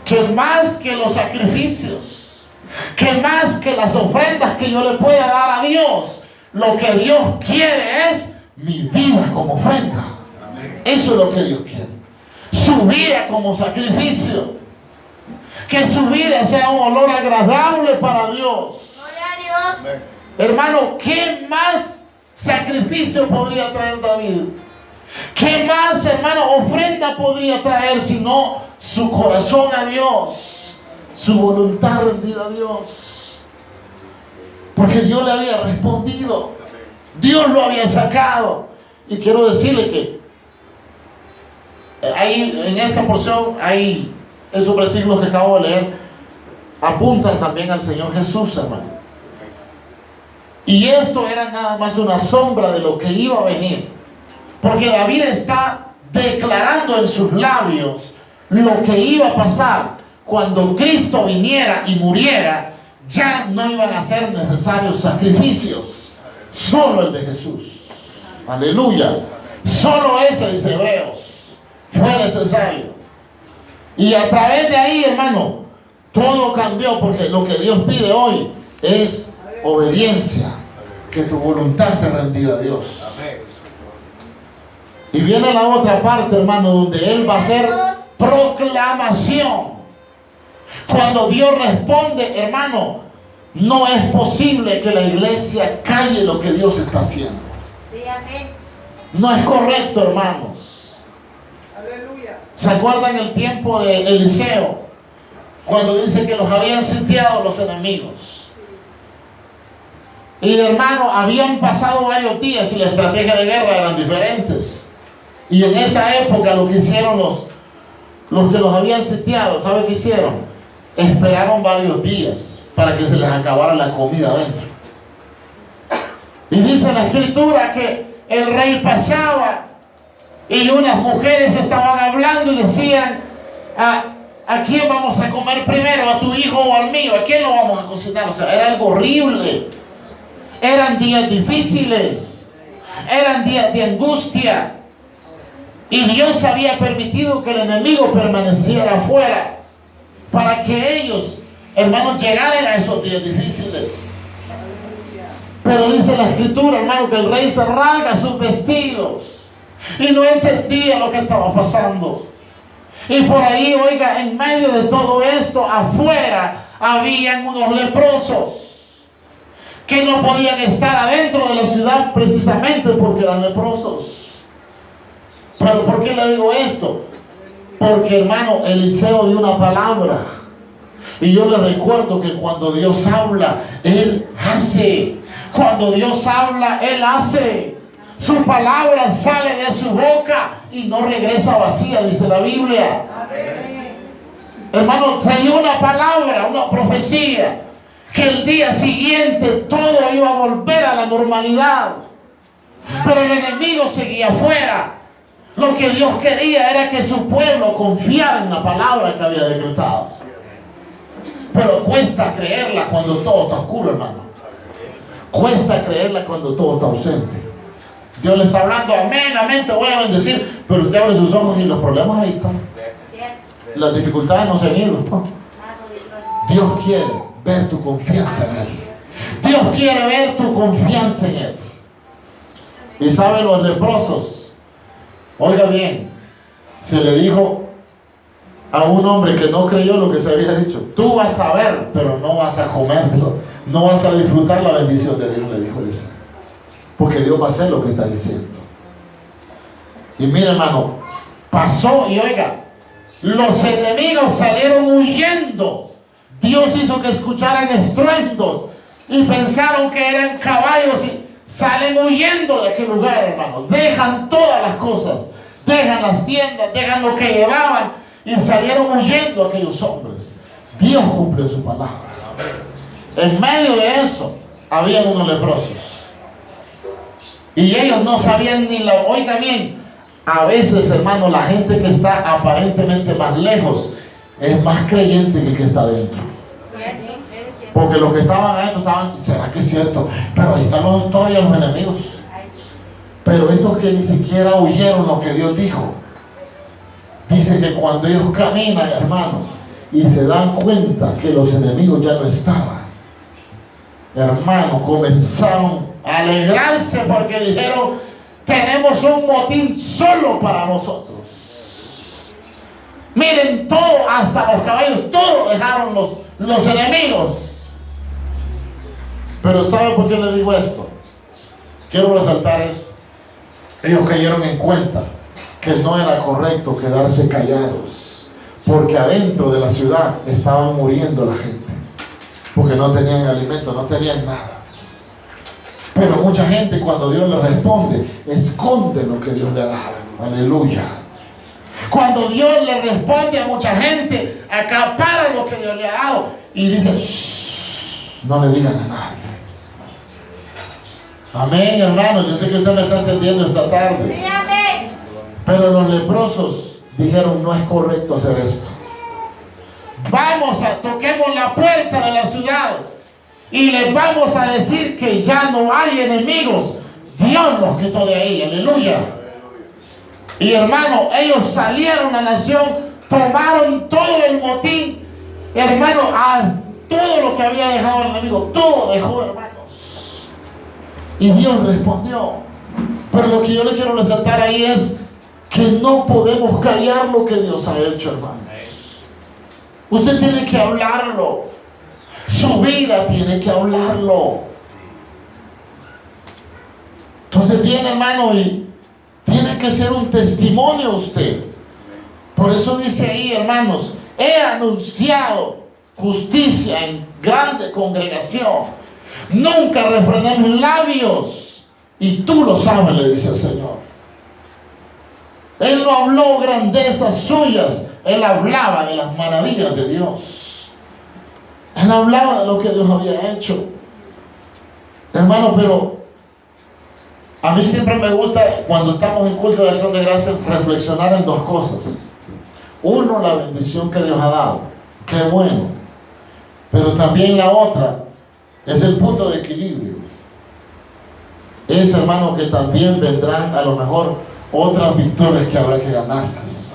que más que los sacrificios, que más que las ofrendas que yo le pueda dar a Dios, lo que Dios quiere es mi vida como ofrenda. Eso es lo que Dios quiere, su vida como sacrificio, que su vida sea un olor agradable para Dios. Gloria a Dios. Hermano, ¿qué más sacrificio podría traer David? ¿Qué más, hermano, ofrenda podría traer sino su corazón a Dios, su voluntad rendida a Dios? Porque Dios le había respondido, Dios lo había sacado. Y quiero decirle que ahí en esta porción, hay esos versículos que acabo de leer, apuntan también al Señor Jesús, hermano. Y esto era nada más una sombra de lo que iba a venir, porque David está declarando en sus labios lo que iba a pasar cuando Cristo viniera y muriera. Ya no iban a ser necesarios sacrificios, solo el de Jesús. Aleluya. Solo ese, dice Hebreos, fue necesario. Y a través de ahí, hermano, todo cambió, porque lo que Dios pide hoy es obediencia, que tu voluntad sea rendida a Dios. Y viene la otra parte, hermano, donde Él va a hacer proclamación. Cuando Dios responde, hermano, no es posible que la iglesia calle lo que Dios está haciendo. No es correcto, hermanos. Aleluya. ¿Se acuerdan el tiempo de Eliseo? Cuando dice que los habían sitiado los enemigos. Y hermano, habían pasado varios días y la estrategia de guerra eran diferentes. Y en esa época lo que hicieron los que los habían sitiado, ¿sabe qué hicieron? Esperaron varios días para que se les acabara la comida adentro. Y dice la escritura que el rey pasaba y unas mujeres estaban hablando y decían: ¿a quién vamos a comer primero? ¿A tu hijo o al mío? ¿A quién lo vamos a cocinar? O sea, era algo horrible. Eran días difíciles, eran días de angustia. Y Dios había permitido que el enemigo permaneciera afuera para que ellos, hermanos, llegaran a esos días difíciles. Pero dice la escritura, hermano, que el rey se rasga sus vestidos y no entendía lo que estaba pasando. Y por ahí, oiga, en medio de todo esto, afuera habían unos leprosos que no podían estar adentro de la ciudad precisamente porque eran leprosos. Pero ¿por qué le digo esto? Porque, hermano, Eliseo dio una palabra. Y yo le recuerdo que cuando Dios habla, Él hace. Cuando Dios habla, Él hace. Su palabra sale de su boca y no regresa vacía, dice la Biblia. Hermano, se dio una palabra, una profecía, que el día siguiente todo iba a volver a la normalidad. Pero el enemigo seguía afuera. Lo que Dios quería era que su pueblo confiara en la palabra que había decretado. Pero cuesta creerla cuando todo está oscuro, hermano. Cuesta creerla cuando todo está ausente. Dios le está hablando, amén, amén, te voy a bendecir. Pero usted abre sus ojos y los problemas ahí están. Las dificultades no se han ido. Dios quiere ver tu confianza en Él. Dios quiere ver tu confianza en Él. Y saben, los leprosos, oiga bien, se le dijo a un hombre que no creyó lo que se había dicho: tú vas a ver, pero no vas a comerlo, no vas a disfrutar la bendición de Dios, le dijo Eliseo, porque Dios va a hacer lo que está diciendo. Y mire, hermano, pasó y oiga, los enemigos salieron huyendo. Dios hizo que escucharan estruendos y pensaron que eran caballos salen huyendo de aquel lugar, hermano. Dejan todas las cosas, dejan las tiendas, dejan lo que llevaban y salieron huyendo aquellos hombres. Dios cumplió su palabra. En medio de eso, habían unos leprosos. Y ellos no sabían ni la... Oiga bien, a veces, hermano, la gente que está aparentemente más lejos es más creyente que el que está adentro. Porque los que estaban adentro estaban, ¿será que es cierto? Pero ahí están todavía los enemigos. Pero estos que ni siquiera oyeron lo que Dios dijo, dice que cuando ellos caminan, hermano, y se dan cuenta que los enemigos ya no estaban, hermano, comenzaron a alegrarse porque dijeron: tenemos un motín solo para nosotros. Miren, todo, hasta los caballos, todo dejaron los enemigos. Pero ¿sabe por qué le digo esto? Quiero resaltar esto. Ellos cayeron en cuenta que no era correcto quedarse callados, porque adentro de la ciudad estaban muriendo la gente, porque no tenían alimento, no tenían nada. Pero mucha gente, cuando Dios le responde, esconde lo que Dios le ha dado. Aleluya. Cuando Dios le responde a mucha gente, acapara lo que Dios le ha dado y dice: shh, no le digan a nadie. Amén, hermano. Yo sé que usted me está entendiendo esta tarde. Sí, amén. Pero los leprosos dijeron: no es correcto hacer esto. Vamos a toquemos la puerta de la ciudad y les vamos a decir que ya no hay enemigos. Dios los quitó de ahí. Aleluya. Y hermano, ellos salieron a la nación, tomaron todo el motín, hermano, a todo lo que había dejado el enemigo, todo dejó, hermanos. Y Dios respondió. Pero lo que yo le quiero resaltar ahí es que no podemos callar lo que Dios ha hecho, hermanos. Usted tiene que hablarlo. Su vida tiene que hablarlo. Entonces viene, hermano, y tiene que ser un testimonio usted. Por eso dice ahí, hermanos: he anunciado justicia en grande congregación. Nunca refrené mis labios, y tú lo sabes, le dice el Señor. Él no habló grandezas suyas, él hablaba de las maravillas de Dios. Él hablaba de lo que Dios había hecho. Hermano, pero a mí siempre me gusta, cuando estamos en culto de acción de gracias, reflexionar en dos cosas. Uno, la bendición que Dios ha dado. Qué bueno. Pero también la otra es el punto de equilibrio. Es, hermano, que también vendrán a lo mejor otras victorias que habrá que ganarlas.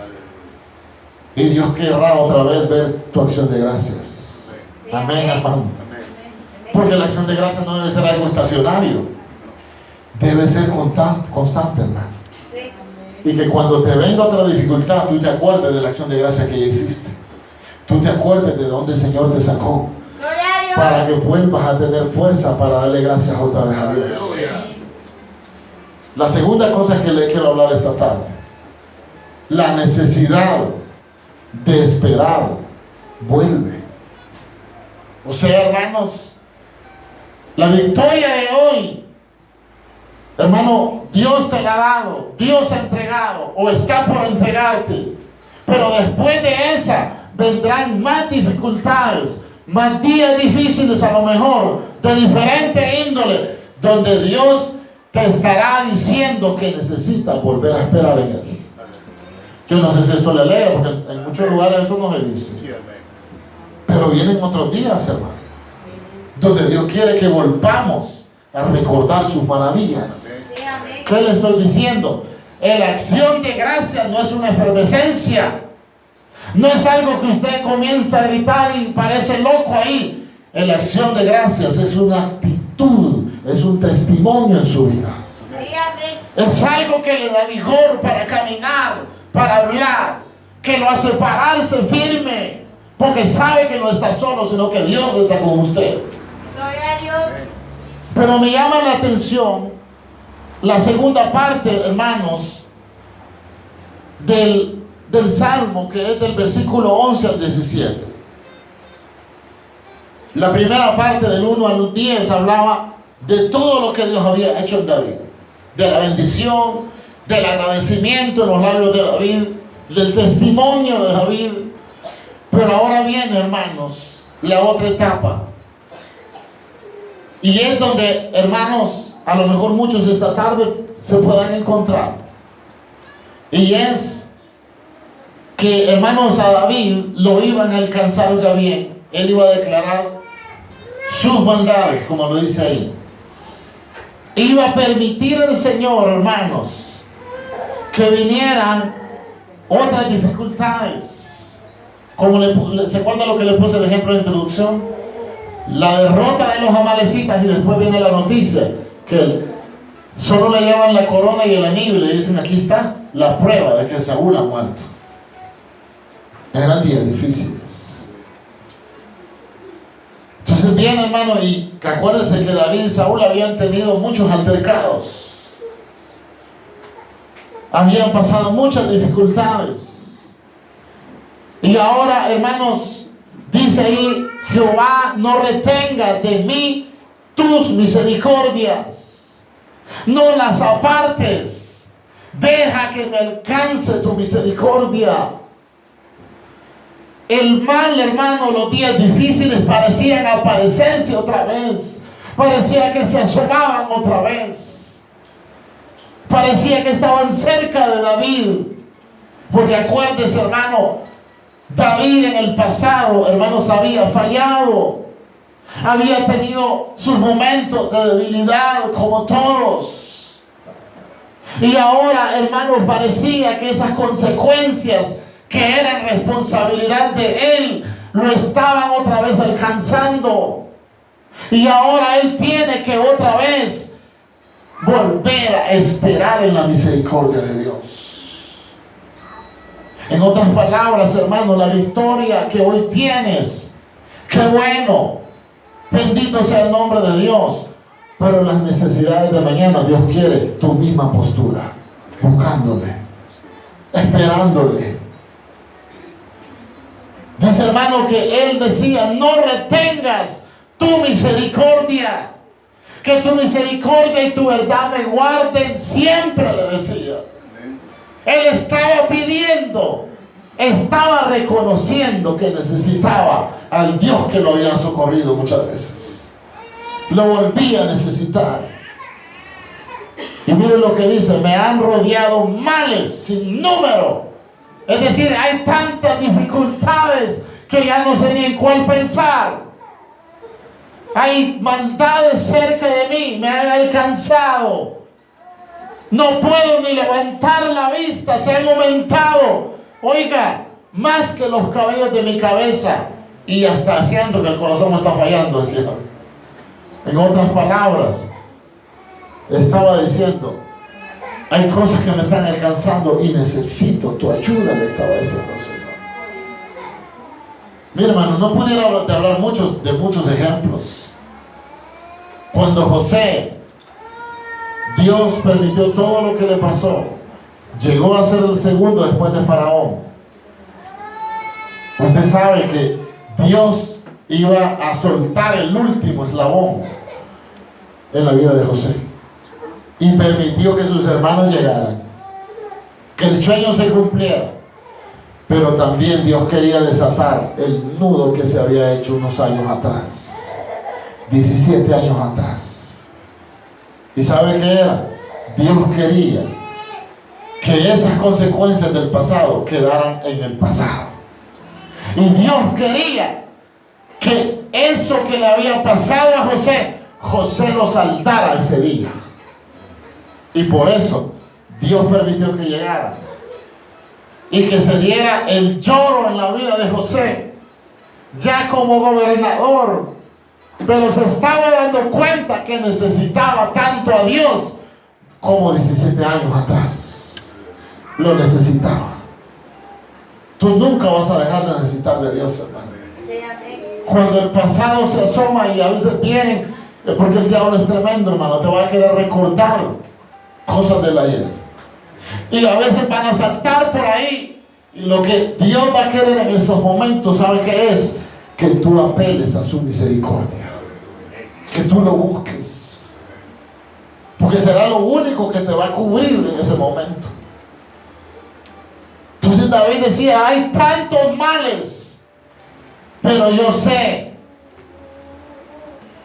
Y Dios querrá otra vez ver tu acción de gracias. Amén, hermano. Porque la acción de gracias no debe ser algo estacionario. Debe ser constante, hermano. Y que cuando te venga otra dificultad, tú te acuerdes de la acción de gracia que ya hiciste. Tú te acuerdes de dónde el Señor te sacó, para que vuelvas a tener fuerza para darle gracias otra vez a Dios. La segunda cosa que le quiero hablar esta tarde: la necesidad de esperar vuelve. O sea, hermanos, la victoria de hoy, hermano, Dios te la ha dado, Dios ha entregado o está por entregarte. Pero después de esa vendrán más dificultades, más días difíciles a lo mejor, de diferente índole, donde Dios te estará diciendo que necesitas volver a esperar en Él. Yo no sé si esto le alegra, porque en muchos lugares esto no se dice. Pero vienen otros días, hermano, donde Dios quiere que volvamos a recordar sus maravillas. ¿Qué le estoy diciendo? La acción de gracias no es una efervescencia. No es algo que usted comienza a gritar y parece loco ahí. La acción de gracias es una actitud, es un testimonio en su vida. Es algo que le da vigor para caminar, para hablar, que lo hace pararse firme, porque sabe que no está solo, sino que Dios está con usted. Gloria a Dios. Pero me llama la atención la segunda parte, hermanos, del Salmo, que es del versículo 11 al 17. La primera parte del 1 al 10 hablaba de todo lo que Dios había hecho en David, de la bendición, del agradecimiento en los labios de David, del testimonio de David. Pero ahora viene, hermanos, la otra etapa. Y es donde, hermanos, a lo mejor muchos esta tarde se puedan encontrar. Y es que, hermanos, a David lo iban a alcanzar ya bien. Él iba a declarar sus maldades, como lo dice ahí. Iba a permitir el Señor, hermanos, que vinieran otras dificultades. Como ¿se acuerdan lo que le puse de ejemplo en la introducción? La derrota de los amalecitas, y después viene la noticia que solo le llevan la corona y el anillo y le dicen: aquí está la prueba de que Saúl ha muerto. Eran días difíciles. Entonces bien, hermano, y acuérdense que David y Saúl habían tenido muchos altercados, habían pasado muchas dificultades. Y ahora, hermanos, dice ahí: Jehová, no retenga de mí tus misericordias, no las apartes, deja que me alcance tu misericordia. El mal, hermano, los días difíciles parecían aparecerse otra vez, parecía que se asomaban otra vez, parecía que estaban cerca de David. Porque acuérdese, hermano, David en el pasado, hermanos, había fallado, había tenido sus momentos de debilidad como todos. Y ahora, hermanos, parecía que esas consecuencias que eran responsabilidad de él lo estaban otra vez alcanzando. Y ahora él tiene que otra vez volver a esperar en la misericordia de Dios. En otras palabras, hermano, la victoria que hoy tienes, qué bueno, bendito sea el nombre de Dios. Pero en las necesidades de mañana, Dios quiere tu misma postura, buscándole, esperándole. Dice, hermano, que él decía: no retengas tu misericordia, que tu misericordia y tu verdad me guarden siempre, le decía. Él estaba pidiendo, estaba reconociendo que necesitaba al Dios que lo había socorrido muchas veces. Lo volvía a necesitar. Y miren lo que dice: me han rodeado males sin número. Es decir, hay tantas dificultades que ya no sé ni en cuál pensar. Hay maldades cerca de mí, me han alcanzado. No puedo ni levantar la vista, se han aumentado. Oiga, más que los cabellos de mi cabeza. Y hasta siento que el corazón me está fallando, decía. En otras palabras, estaba diciendo: hay cosas que me están alcanzando y necesito tu ayuda, le estaba diciendo el Señor. Mi hermano, no pudiera hablar de muchos ejemplos. Cuando José, Dios permitió todo lo que le pasó, llegó a ser el segundo después de Faraón. Usted sabe que Dios iba a soltar el último eslabón en la vida de José. Y permitió que sus hermanos llegaran, que el sueño se cumpliera. Pero también Dios quería desatar el nudo que se había hecho unos años atrás, 17 años atrás. ¿Y sabe qué era? Dios quería que esas consecuencias del pasado quedaran en el pasado. Y Dios quería que eso que le había pasado a José, José lo saldara ese día. Y por eso Dios permitió que llegara y que se diera el lloro en la vida de José, ya como gobernador. Pero se estaba dando cuenta que necesitaba tanto a Dios como 17 años atrás lo necesitaba. Tú nunca vas a dejar de necesitar de Dios, hermano. Cuando el pasado se asoma, y a veces vienen, porque el diablo es tremendo, hermano, te va a querer recordar cosas del ayer. Y a veces van a saltar por ahí. Y lo que Dios va a querer en esos momentos, ¿sabe qué es? Que tú apeles a su misericordia, que tú lo busques. porque será lo único que te va a cubrir en ese momento. Entonces David decía, hay tantos males, pero yo sé.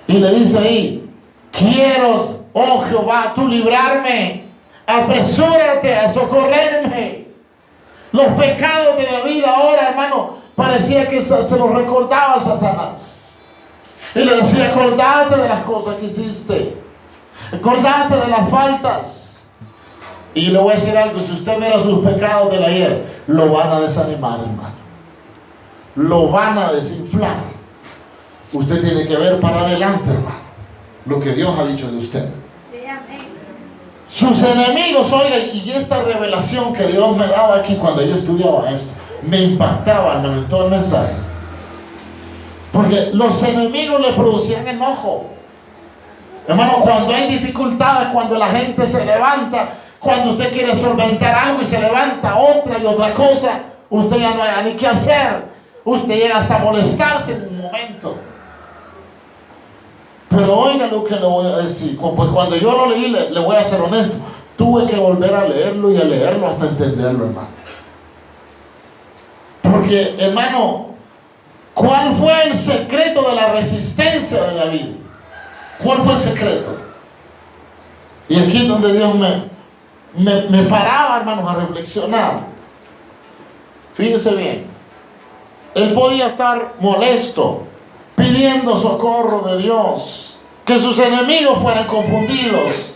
Y le dice ahí, quiero, oh Jehová, tú librarme, apresúrate a socorrerme. Los pecados de la vida ahora, hermano, parecía que se los recordaba a Satanás. Y le decía, acordate de las cosas que hiciste, acordate de las faltas. Y le voy a decir algo, si usted mira sus pecados del ayer, lo van a desanimar, hermano. Lo van a desinflar. Usted tiene que ver para adelante, hermano, lo que Dios ha dicho de usted. Sus enemigos, oiga, y esta revelación que Dios me daba aquí cuando yo estudiaba esto, me impactaba, hermano, en todo el mensaje. Porque los enemigos le producían enojo. Hermano, cuando hay dificultades, cuando la gente se levanta, cuando usted quiere solventar algo y se levanta otra y otra cosa, usted ya no hay ni qué hacer. Usted llega hasta molestarse en un momento. Pero oiga lo que le voy a decir. Pues cuando yo lo leí, le voy a ser honesto, tuve que volver a leerlo y a leerlo hasta entenderlo, hermano. Porque, hermano, ¿cuál fue el secreto de la resistencia de David? ¿Cuál fue el secreto? Y aquí es donde Dios me paraba, hermanos, a reflexionar. Fíjense bien. Él podía estar molesto, pidiendo socorro de Dios, que sus enemigos fueran confundidos.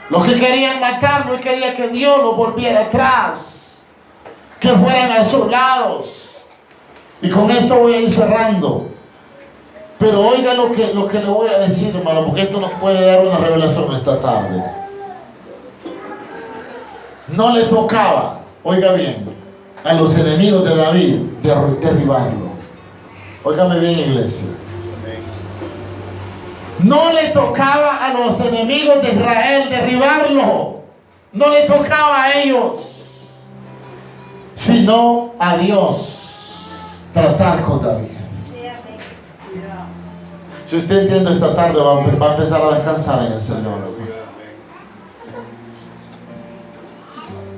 Los que querían matarlo, él quería que Dios lo volviera atrás, que fueran asolados. Y con esto voy a ir cerrando. Pero oiga lo que le voy a decir, hermano, porque esto nos puede dar una revelación esta tarde. No le tocaba, oiga bien, a los enemigos de David derribarlo. Óigame bien, iglesia. No le tocaba a los enemigos de Israel derribarlo. No le tocaba a ellos, sino a Dios tratar con David. Si usted entiende esta tarde, va a empezar a descansar en el Señor.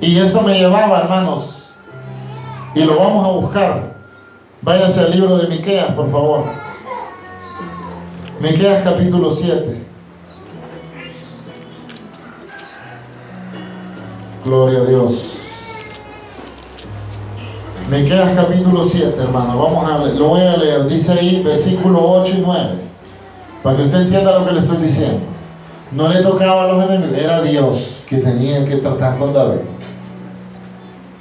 Y esto me llevaba, hermanos, y lo vamos a buscar. Váyase al libro de Miqueas, por favor. Miqueas capítulo 7. Gloria a Dios. Miqueas capítulo 7, hermano. Vamos a leer, lo voy a leer. Dice ahí, versículo 8 y 9. Para que usted entienda lo que le estoy diciendo. No le tocaba a los enemigos, era Dios que tenía que tratar con David.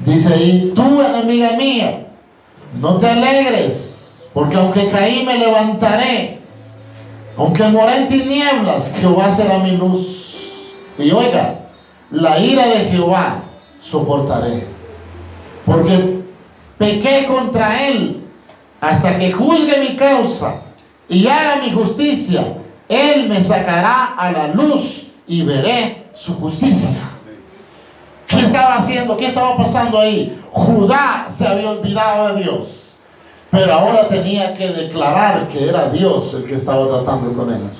Dice ahí, tú, enemiga mía, no te alegres, porque aunque caí me levantaré, aunque moré en tinieblas, Jehová será mi luz. Y oiga, la ira de Jehová soportaré, porque pequé contra él, hasta que juzgue mi causa y haga mi justicia. Él me sacará a la luz y veré su justicia. ¿Qué estaba haciendo? ¿Qué estaba pasando ahí? Judá se había olvidado de Dios, pero ahora tenía que declarar que era Dios el que estaba tratando con ellos.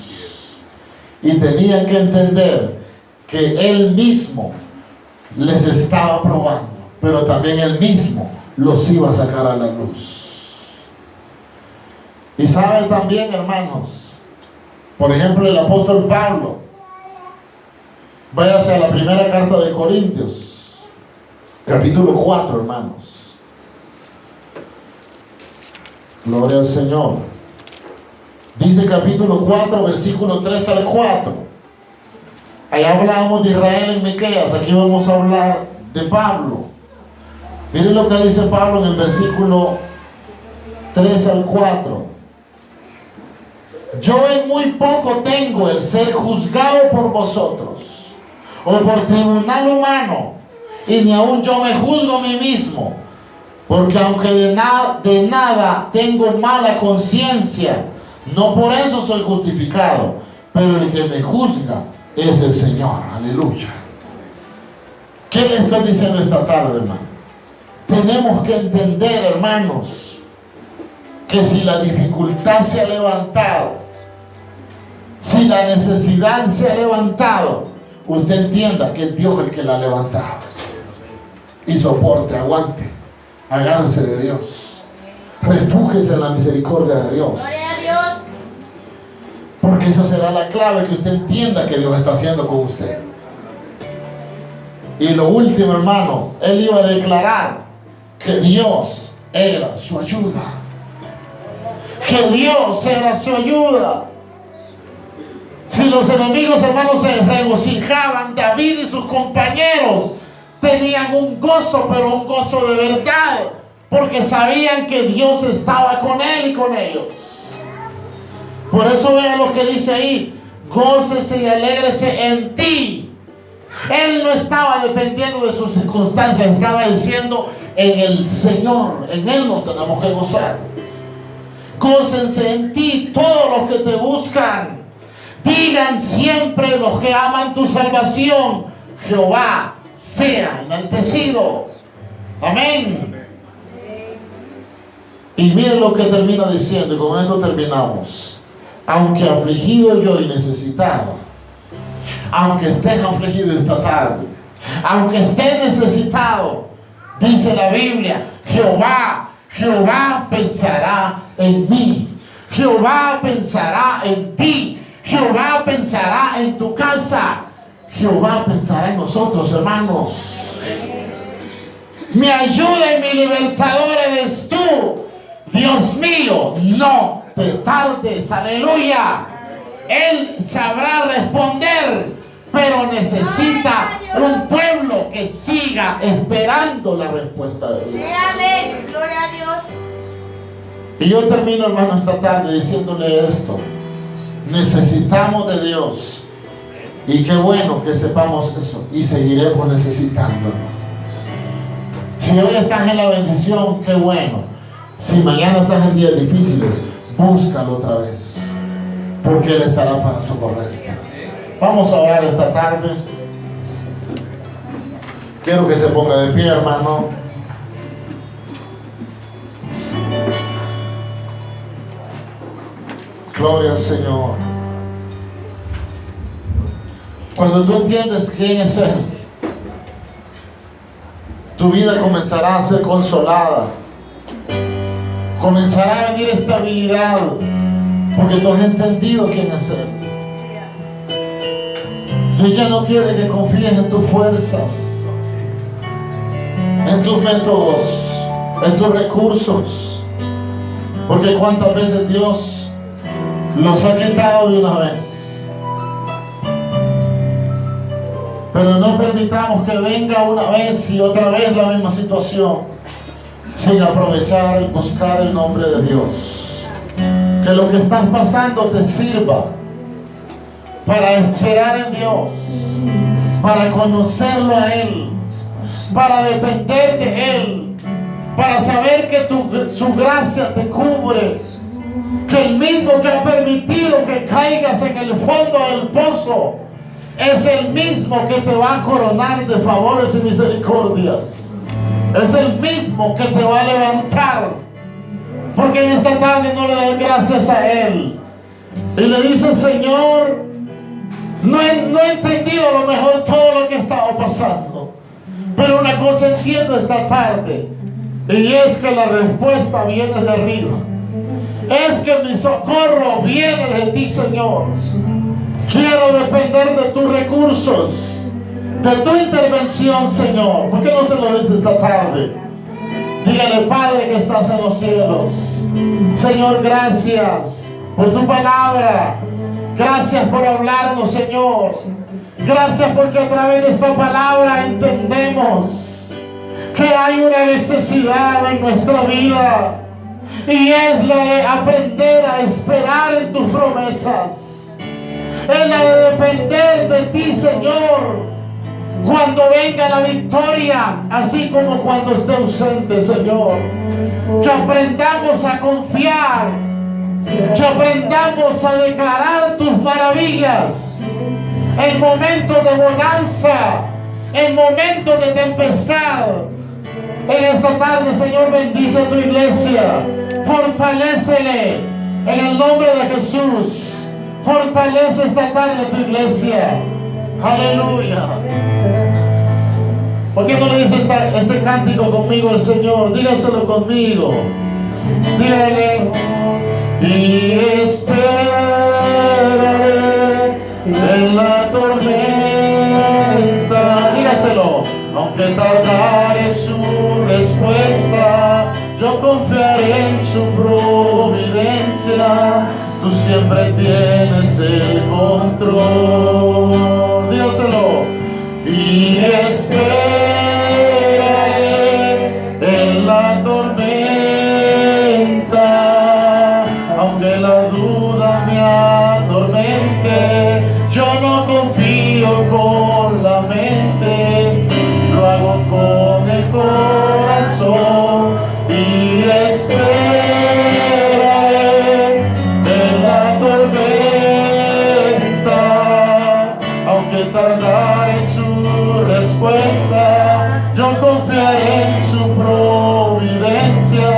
Y tenían que entender que Él mismo les estaba probando, pero también Él mismo los iba a sacar a la luz. Y saben también, hermanos, por ejemplo, el apóstol Pablo, váyase a la primera carta de Corintios, capítulo 4, hermanos. Gloria al Señor. Dice capítulo 4, versículo 3 al 4. Allá hablábamos de Israel en Miqueas, aquí vamos a hablar de Pablo. Miren lo que dice Pablo en el versículo 3 al 4. Yo en muy poco tengo el ser juzgado por vosotros, o por tribunal humano, y ni aun yo me juzgo a mí mismo, porque aunque de nada tengo mala conciencia, no por eso soy justificado, pero el que me juzga es el Señor. Aleluya. ¿Qué le estoy diciendo esta tarde, hermano? Tenemos que entender, hermanos, que si la dificultad se ha levantado, si la necesidad se ha levantado, usted entienda que es Dios el que la ha levantado. Y soporte, aguante, agárrese de Dios, refúgiese en la misericordia de Dios. Gloria a Dios. Porque esa será la clave, que usted entienda que Dios está haciendo con usted. Y lo último, hermano, él iba a declarar que Dios era su ayuda. Que Dios era su ayuda. Si los enemigos, hermanos, se regocijaban, David y sus compañeros tenían un gozo, pero un gozo de verdad, porque sabían que Dios estaba con él y con ellos. Por eso vea lo que dice ahí: gócese y alégrese en ti. Él no estaba dependiendo de sus circunstancias, estaba diciendo: en el Señor, en Él nos tenemos que gozar. Gócense en ti todos los que te buscan. Digan siempre los que aman tu salvación: Jehová sea enaltecido. Amén. Y miren lo que termina diciendo, y con esto terminamos: aunque afligido yo y necesitado, aunque estés afligido esta tarde, aunque estés necesitado, dice la Biblia, Jehová pensará en mí. Jehová pensará en ti. Jehová pensará en tu casa. Jehová pensará en nosotros, hermanos. Mi ayuda y mi libertador eres tú. Dios mío, no te tardes. Aleluya. Él sabrá responder, pero necesita un pueblo que siga esperando la respuesta de Dios. Amén. Gloria a Dios. Y yo termino, hermano, esta tarde diciéndole esto: necesitamos de Dios. Y qué bueno que sepamos eso, y seguiremos necesitándolo. Si hoy estás en la bendición, qué bueno. Si mañana estás en días difíciles, búscalo otra vez, porque Él estará para socorrerte. Vamos a orar esta tarde. Quiero que se ponga de pie, hermano. Gloria al Señor. Cuando tú entiendes quién es Él, tu vida comenzará a ser consolada. Comenzará a venir estabilidad, porque tú has entendido quién es Él. Dios ya no quiere que confíes en tus fuerzas, en tus métodos, en tus recursos, porque cuántas veces Dios los ha quitado de una vez. Pero no permitamos que venga una vez y otra vez la misma situación, sin aprovechar y buscar el nombre de Dios. Que lo que estás pasando te sirva para esperar en Dios, para conocerlo a Él, para depender de Él, para saber que su gracia te cubre, que el mismo que ha permitido que caigas en el fondo del pozo es el mismo que te va a coronar de favores y misericordias. Es el mismo que te va a levantar, porque en esta tarde no le das gracias a Él y le dices: Señor, no he entendido a lo mejor todo lo que estaba pasando, pero una cosa entiendo esta tarde, y es que la respuesta viene de arriba. Es que mi socorro viene de ti, Señor. Quiero depender de tus recursos, de tu intervención, Señor. ¿Por qué no se lo dice esta tarde? Dígale: Padre que estás en los cielos, Señor, gracias por tu palabra. Gracias por hablarnos, Señor. Gracias porque a través de esta palabra entendemos que hay una necesidad en nuestra vida, y es la de aprender a esperar en tus promesas. Es la de depender de ti, Señor, cuando venga la victoria, así como cuando esté ausente, Señor. Que aprendamos a confiar, que aprendamos a declarar tus maravillas en momentos de bonanza, en momentos de tempestad. En esta tarde, Señor, bendice a tu iglesia, fortalécele en el nombre de Jesús. Fortalece esta tarde tu iglesia. Aleluya. ¿Por qué no le dice este cántico conmigo al Señor? Dígaselo conmigo. Dígale: y esperaré en la tormenta. Dígaselo: aunque tardare su respuesta, yo confiaré en su providencia. Tú siempre tienes el control. Dígaselo: y esperaré en la tormenta, aunque la duda me atormente, yo no confío con la mente, lo hago con el corazón y esperaré en la tormenta, aunque tardare su respuesta, yo confiaré en su providencia.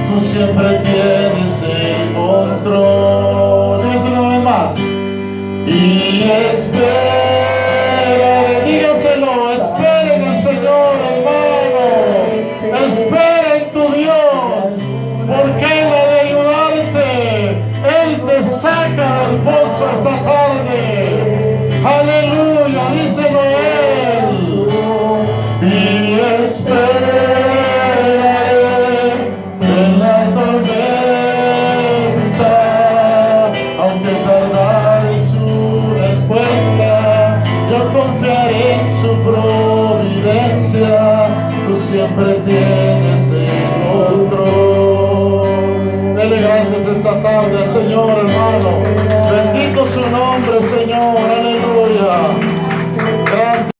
Tú siempre tienes el control. Dígaselo una vez más. Y espera, dígaselo, espera en el Señor, hermano. Espera en tu Dios, porque Él ha de ayudarte. Él te saca del pozo esta tarde. Aleluya, díselo a Él. Y esperaré en la tormenta, aunque tardare su respuesta, yo confiaré en su providencia. Tú siempre tienes el control. Dele gracias esta tarde al Señor, hermano. Bendito su nombre, Señor.